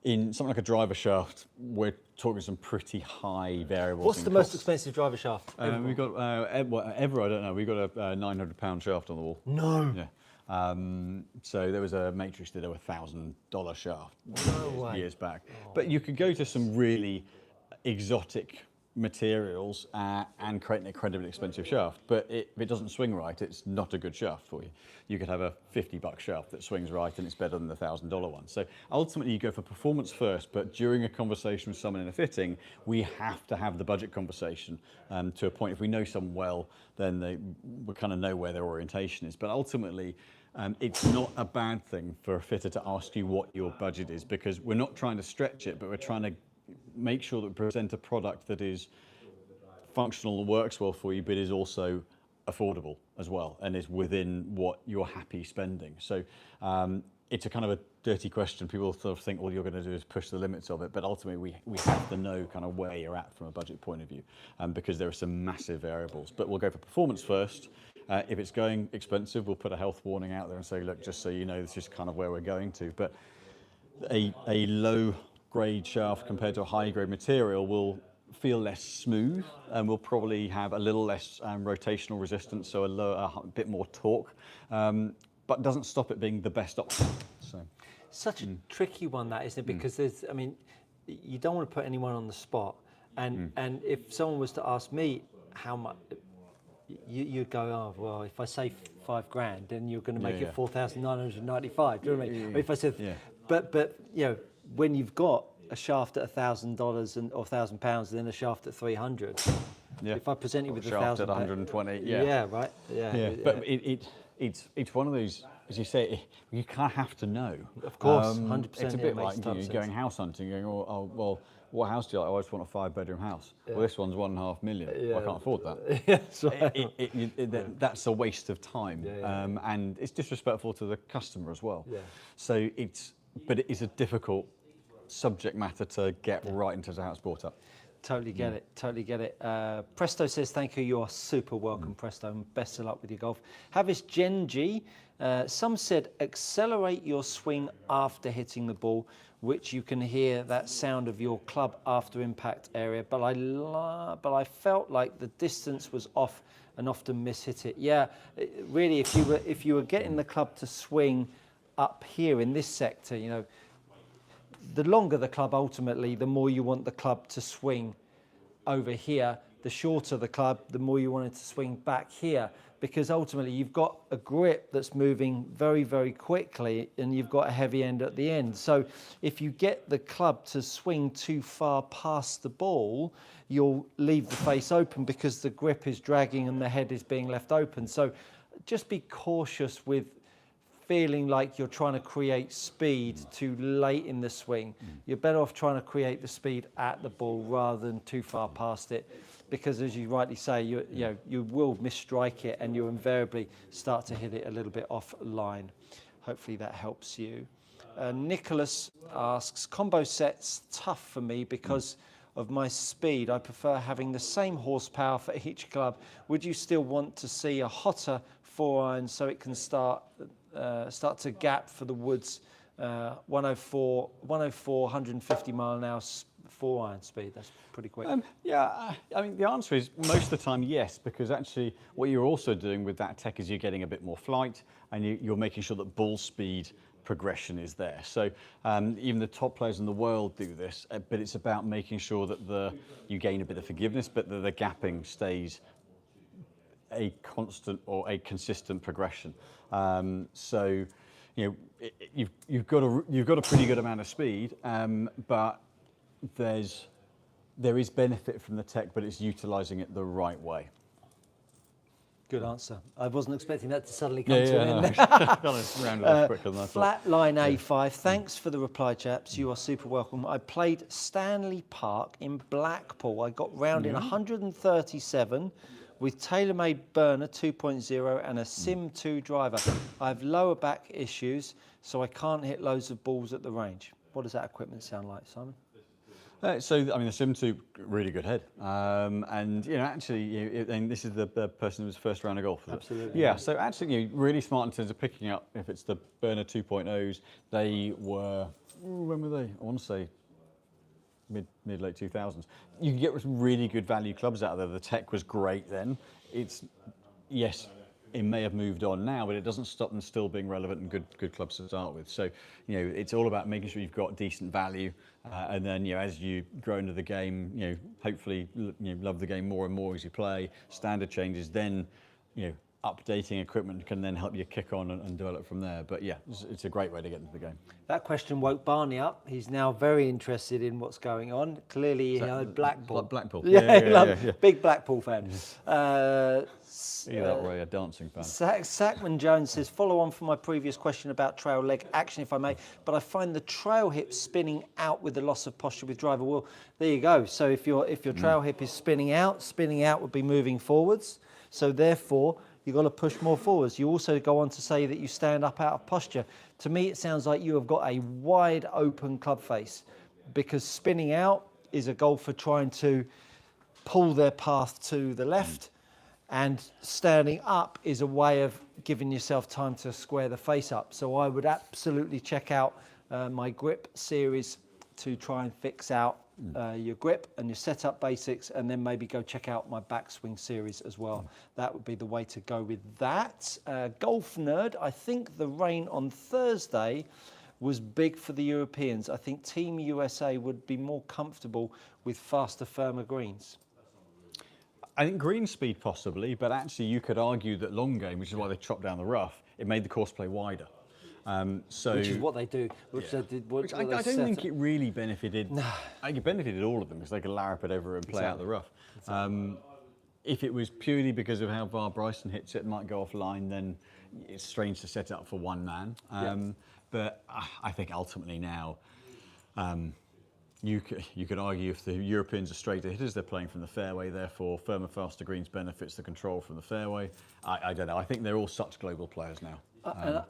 in something like a driver shaft, we're talking some pretty high variables. What's the most expensive driver shaft? We've got, ever, I don't know, we've got a £900 shaft on the wall. No. Yeah. So there was a Matrix did a $1,000 shaft years back. But you could go to some really exotic materials and create an incredibly expensive shaft. But if it doesn't swing right, it's not a good shaft for you. You could have a $50 shaft that swings right and it's better than the $1,000 one. So ultimately you go for performance first, but during a conversation with someone in a fitting, we have to have the budget conversation to a point. If we know someone well, then we kind of know where their orientation is. But ultimately, it's not a bad thing for a fitter to ask you what your budget is, because we're not trying to stretch it, but we're trying to make sure that we present a product that is functional and works well for you, but is also affordable as well, and is within what you're happy spending. So it's a kind of a dirty question. People sort of think all you're going to do is push the limits of it, but ultimately we have to know kind of where you're at from a budget point of view, because there are some massive variables. But we'll go for performance first. If it's going expensive, we'll put a health warning out there and say, look, just so you know, this is kind of where we're going to. But a low grade shaft compared to a high grade material will feel less smooth and will probably have a little less rotational resistance, so a bit more torque, but doesn't stop it being the best option. So such a tricky one, that, isn't it? Because there's, I mean, you don't want to put anyone on the spot, and if someone was to ask me how much, you'd go, oh well, if I say £5,000, then you're going to make it 4,995. Do you know what I mean? Or if I said, but you know, when you've got a shaft at $1,000 or £1,000, and then a shaft at 300. Yeah. If I present you with shaft at 120, right. But it's one of those, as you say, you kind of have to know. Of course, 100%. It's a bit like going house hunting, going, oh, well, what house do you like? I just want a 5-bedroom house. Well, this one's $1.5 million. Well, I can't afford that. That's right. That's a waste of time, and it's disrespectful to the customer as well. So but it is a difficult subject matter to get right in terms of how it's brought up. Totally get it. Totally get it. Presto says, thank you. You are super welcome, Presto, and best of luck with your golf. Havis Genji, some said accelerate your swing after hitting the ball, which you can hear that sound of your club after impact area. But I felt like the distance was off and often mishit it. Yeah, really, if you were getting the club to swing up here in this sector, you know, the longer the club, ultimately, the more you want the club to swing over here. The shorter the club, the more you want it to swing back here, because ultimately you've got a grip that's moving very, very quickly, and you've got a heavy end at the end. So if you get the club to swing too far past the ball, you'll leave the face open because the grip is dragging and the head is being left open. So just be cautious with feeling like you're trying to create speed too late in the swing. You're better off trying to create the speed at the ball rather than too far past it, because as you rightly say, you will misstrike it and you'll invariably start to hit it a little bit off line. Hopefully that helps you. Nicholas asks, combo sets tough for me because of my speed. I prefer having the same horsepower for each club. Would you still want to see a hotter 4-iron so it can start start to gap for the woods. 104, 150 mile an hour 4-iron speed. That's pretty quick. I mean, the answer is most of the time yes, because actually what you're also doing with that tech is you're getting a bit more flight, and you're making sure that ball speed progression is there. So even the top players in the world do this, but it's about making sure that you gain a bit of forgiveness, but that the gapping stays a constant or a consistent progression. So, you know, you've got a pretty good amount of speed, but there is benefit from the tech, but it's utilising it the right way. Good answer. I wasn't expecting that to suddenly come to an end. Kind of rounded off quicker than I thought. Flatline A5, thanks for the reply, chaps. You are super welcome. I played Stanley Park in Blackpool. I got round in 137 with TaylorMade Burner 2.0 and a Sim 2 driver. I have lower back issues, so I can't hit loads of balls at the range. What does that equipment sound like, Simon? So, I mean, the Sim 2, really good head. And, you know, actually, and this is the person who was first round of golf. Absolutely. Yeah, so actually, you know, really smart in terms of picking up, if it's the Burner 2.0s, they were, when were they? I want to say mid-late 2000s. You can get some really good value clubs out of there. The tech was great then. Yes, it may have moved on now, but it doesn't stop them still being relevant and good clubs to start with. So, you know, it's all about making sure you've got decent value, and then, you know, as you grow into the game, you know, hopefully, you know, love the game more and more as you play. Standard changes, then, you know, updating equipment can then help you kick on and develop from there. But yeah, it's a great way to get into the game. That question woke Barney up. He's now very interested in what's going on. Clearly, he heard Blackpool. Blackpool. Yeah. Big Blackpool fan. That way, a dancing fan. Sackman Jones says, follow on from my previous question about trail leg action, if I may, but I find the trail hip spinning out with the loss of posture with driver. Well, there you go. So if your trail hip is spinning out would be moving forwards. So therefore, you've got to push more forwards. You also go on to say that you stand up out of posture. To me, it sounds like you have got a wide open club face, because spinning out is a golfer trying to pull their path to the left, and standing up is a way of giving yourself time to square the face up. So I would absolutely check out my grip series to try and fix out your grip and your setup basics, and then maybe go check out my backswing series as well. That would be the way to go with that. Golf Nerd, I think the rain on Thursday was big for the Europeans. I think Team USA would be more comfortable with faster, firmer greens. I think green speed possibly, but actually you could argue that long game, which is why they chopped down the rough, it made the course play wider. Which is what they do. I don't think it really benefited. No. I think it benefited all of them, because they could larrup it over and play out the rough. If it was purely because of how far Bryson hits it, might go offline, then it's strange to set it up for one man. But I think ultimately now, you could argue if the Europeans are straighter hitters, they're playing from the fairway, therefore firmer, faster greens benefits the control from the fairway. I don't know. I think they're all such global players now.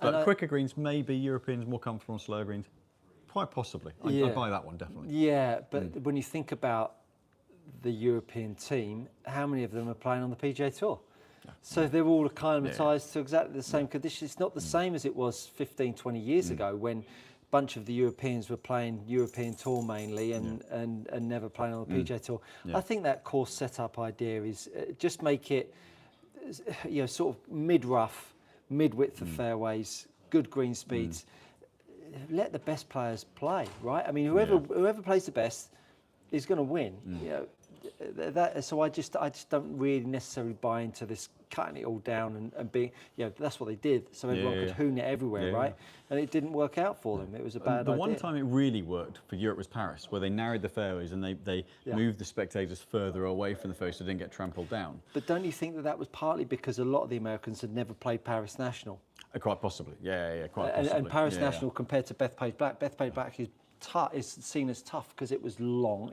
But quicker greens, maybe Europeans more comfortable on slower greens. Quite possibly. I'd buy that one, definitely. Yeah, but when you think about the European team, how many of them are playing on the PGA Tour? Yeah. So they're all acclimatised to exactly the same conditions. It's not the same as it was 15, 20 years ago, when a bunch of the Europeans were playing European Tour mainly and never playing on the PGA Tour. I think that course setup idea is just make it, you know, sort of mid-rough, mid-width of fairways, good green speeds. Let the best players play, right? I mean, whoever plays the best is going to win. You know, so I just don't really necessarily buy into this cutting it all down and being, you know, that's what they did, so everyone could hoon it everywhere, right? And it didn't work out for them. It was a bad idea. The one time it really worked for Europe was Paris, where they narrowed the fairways and they moved the spectators further away from the fairways so they didn't get trampled down. But don't you think that was partly because a lot of the Americans had never played Paris National? Quite possibly, quite possibly. And Paris National compared to Bethpage Black, Bethpage Black is seen as tough because it was long,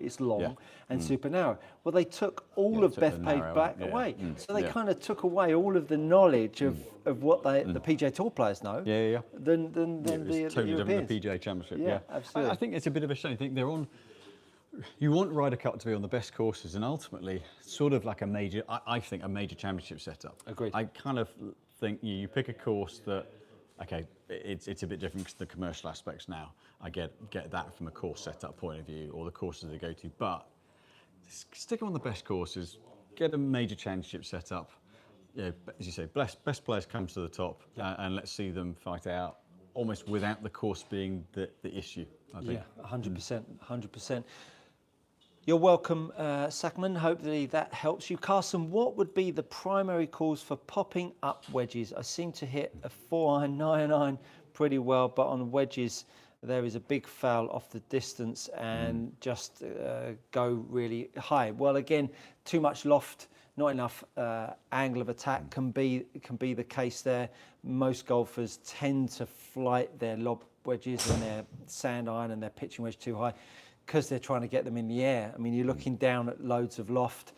and super narrow. Well, they took all of Bethpage Black away. So they kind of took away all of the knowledge of what the PGA Tour players know. Than the totally Europeans. different than the PGA Championship. Yeah, absolutely. I think it's a bit of a shame. I think they're on. You want Ryder Cup to be on the best courses, and ultimately, sort of like a major. I think a major championship setup. Agreed. I kind of think you pick a course that okay, it's a bit different because the commercial aspects now. I get that from a course setup point of view, or the courses they go to, but stick them on the best courses, get a major championship set up. You know, as you say, best players come to the top, and let's see them fight out almost without the course being the issue, I think. Yeah, 100%, 100%. You're welcome, Sackman. Hopefully that helps you. Carson, what would be the primary cause for popping up wedges? I seem to hit a 4-iron, 9-iron pretty well, but on wedges, there is a big foul off the distance and just go really high. Well, again, too much loft, not enough angle of attack can be the case there. Most golfers tend to flight their lob wedges and their sand iron and their pitching wedge too high because they're trying to get them in the air. I mean, you're looking down at loads of loft.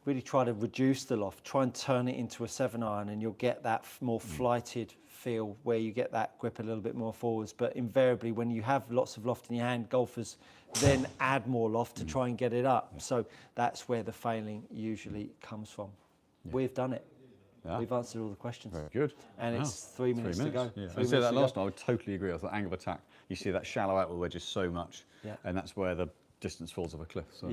Really try to reduce the loft. Try and turn it into a 7-iron, and you'll get that more flighted feel where you get that grip a little bit more forwards. But invariably, when you have lots of loft in your hand, golfers then add more loft to try and get it up. So that's where the failing usually comes from. We've done it. Yeah. We've answered all the questions. Very good. And it's 3 minutes to go. Yeah. 3 I said that minutes to last go. night. I would totally agree. I thought angle of attack. You see that shallow out with wedges so much, and that's where the distance falls off a cliff. So,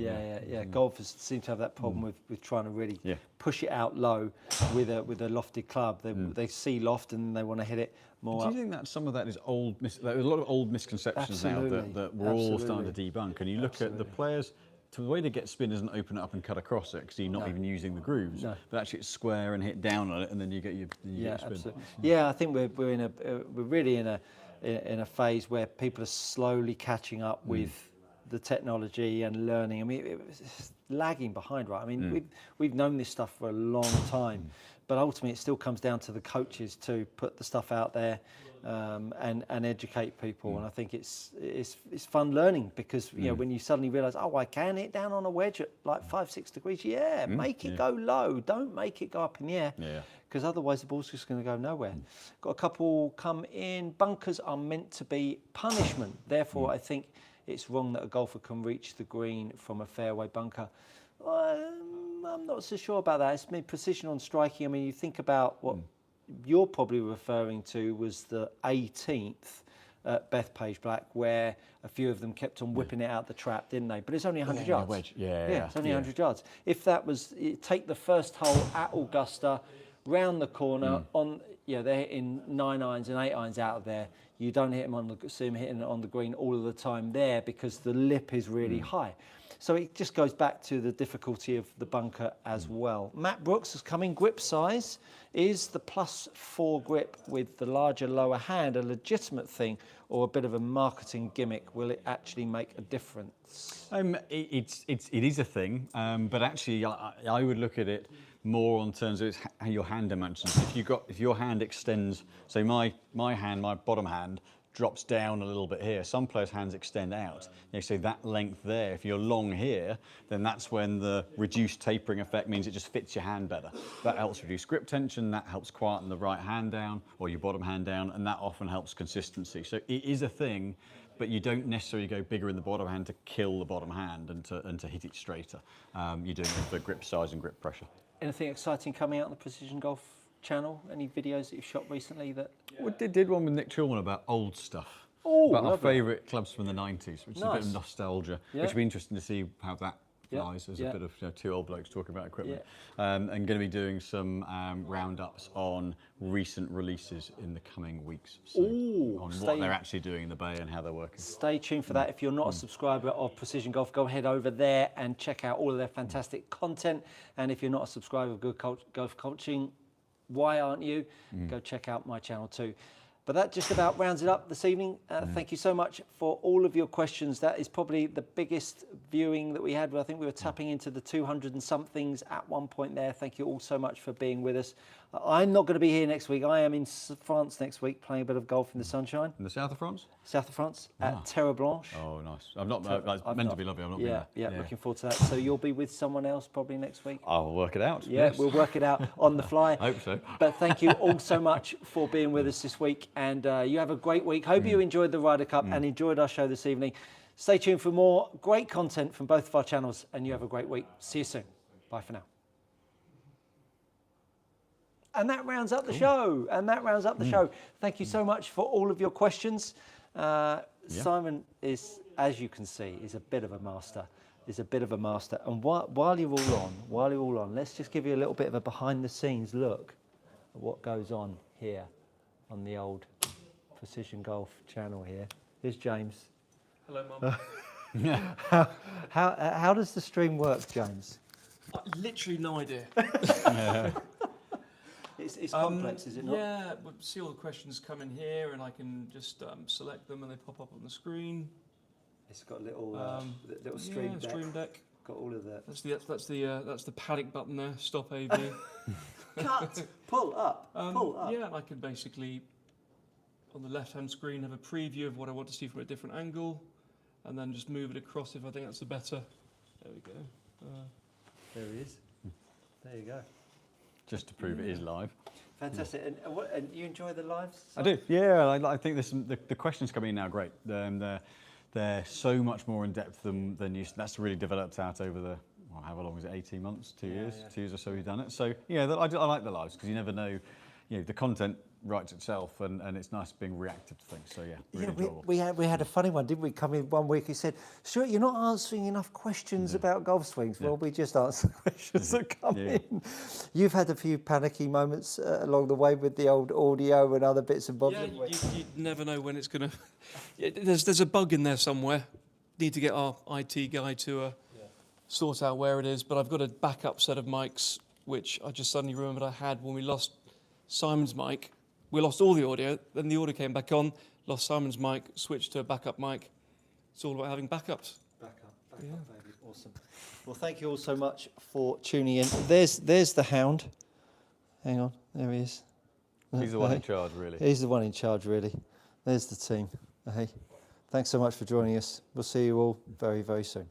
Golfers seem to have that problem with trying to really push it out low with a lofted club. They see loft and they want to hit it more Do up. you think that some of that is old? There's a lot of old misconceptions now that we're all starting to debunk. And you look at the players. So the way to get spin isn't open it up and cut across it because you're not even using the grooves. But actually, it's square and hit down on it, and then you get your spin. Absolutely. Yeah, I think we're really in a phase where people are slowly catching up with the technology and learning. I mean, it's lagging behind, right? I mean, we've known this stuff for a long time, but ultimately it still comes down to the coaches to put the stuff out there and educate people. And I think it's fun learning because you know when you suddenly realise, oh, I can hit down on a wedge at like 5-6 degrees. Make it go low. Don't make it go up in the air. Because otherwise the ball's just going to go nowhere. Got a couple come in. Bunkers are meant to be punishment. Therefore, I think it's wrong that a golfer can reach the green from a fairway bunker. I'm not so sure about that. It's precision on striking. I mean, you think about what you're probably referring to was the 18th at Bethpage Black, where a few of them kept on whipping it out the trap, didn't they? But it's only 100 yards. Wedge. It's only 100 yards. If that was, take the first hole at Augusta, round the corner on, they're hitting 9-irons and 8-irons out of there. You don't see them hitting it on the green all of the time there because the lip is really high. So it just goes back to the difficulty of the bunker as well. Matt Brooks is coming. Grip size. Is the +4 grip with the larger lower hand a legitimate thing or a bit of a marketing gimmick? Will it actually make a difference? It is a thing, but actually I would look at it more on terms of how your hand dimensions. If your hand extends, say my bottom hand drops down a little bit here. Some players' hands extend out. So that length there, if you're long here, then that's when the reduced tapering effect means it just fits your hand better. That helps reduce grip tension, that helps quieten the right hand down or your bottom hand down, and that often helps consistency. So it is a thing, but you don't necessarily go bigger in the bottom hand to kill the bottom hand and to hit it straighter. You're doing it for grip size and grip pressure. Anything exciting coming out on the Precision Golf channel? Any videos that you've shot recently that? We did one with Nick Chilman about old stuff. Oh, about our lovely. favourite clubs from the 90s, which is a bit of nostalgia, which will be interesting to see how that lies as a bit of two old blokes talking about equipment. And going to be doing some roundups on recent releases in the coming weeks. So on what they're actually doing in the bay and how they're working. Stay tuned for that. If you're not a subscriber of Precision Golf, go ahead over there and check out all of their fantastic content. And if you're not a subscriber of Good Golf Coaching, why aren't you? Go check out my channel too. But that just about rounds it up this evening. Thank you so much for all of your questions. That is probably the biggest viewing that we had. I think we were tapping into the 200 and somethings at one point there. Thank you all so much for being with us. I'm not going to be here next week. I am in France next week playing a bit of golf in the sunshine. In the south of France? South of France at Terre Blanche. Oh, nice. I'm not meant to be lovely. I'm not being there. Looking forward to that. So you'll be with someone else probably next week? I'll work it out. Yeah, yes. We'll work it out on the fly. I hope so. But thank you all so much for being with us this week. And you have a great week. Hope you enjoyed the Ryder Cup and enjoyed our show this evening. Stay tuned for more great content from both of our channels. And you have a great week. See you soon. Bye for now. And that rounds up the show. And that rounds up the show. Thank you so much for all of your questions. Simon is, as you can see, is a bit of a master. And while you're all on, let's just give you a little bit of a behind-the-scenes look at what goes on here on the old Precision Golf channel here. Here's James. Hello, Mum. How does the stream work, James? Literally no idea. It's complex, is it not? Yeah, we'll see all the questions come in here, and I can just select them, and they pop up on the screen. It's got a little stream deck. Stream deck. Got all of that. That's the panic button there. Stop AV. Cut. Pull up. Pull up. Yeah, and I can basically on the left-hand screen have a preview of what I want to see from a different angle, and then just move it across if I think that's the better. There we go. There he is. There you go. Just to prove it is live. Fantastic. And you enjoy the lives? I do. Yeah, I think the questions coming in now are great. They're so much more in depth than used to. That's really developed out over the, however long is it, 18 months, 2 years? Yeah. 2 years or so we've done it. So yeah, I like the lives because you never know, the content writes itself and it's nice being reactive to things. So yeah, really enjoyable. We had a funny one, didn't we? Come in one week, he said, "Stuart, you're not answering enough questions about golf swings." Well, we just answer the questions that come in. You've had a few panicky moments along the way with the old audio and other bits and bobs. Yeah, you never know when it's going to... There's a bug in there somewhere. Need to get our IT guy to sort out where it is, but I've got a backup set of mics, which I just suddenly remembered I had when we lost Simon's mic. We lost all the audio, then the audio came back on, lost Simon's mic, switched to a backup mic. It's all about having backups. Backup, baby, awesome. Well, thank you all so much for tuning in. There's the hound. Hang on, there he is. He's the one in charge, really. He's the one in charge, really. There's the team. Hey, thanks so much for joining us. We'll see you all very, very soon.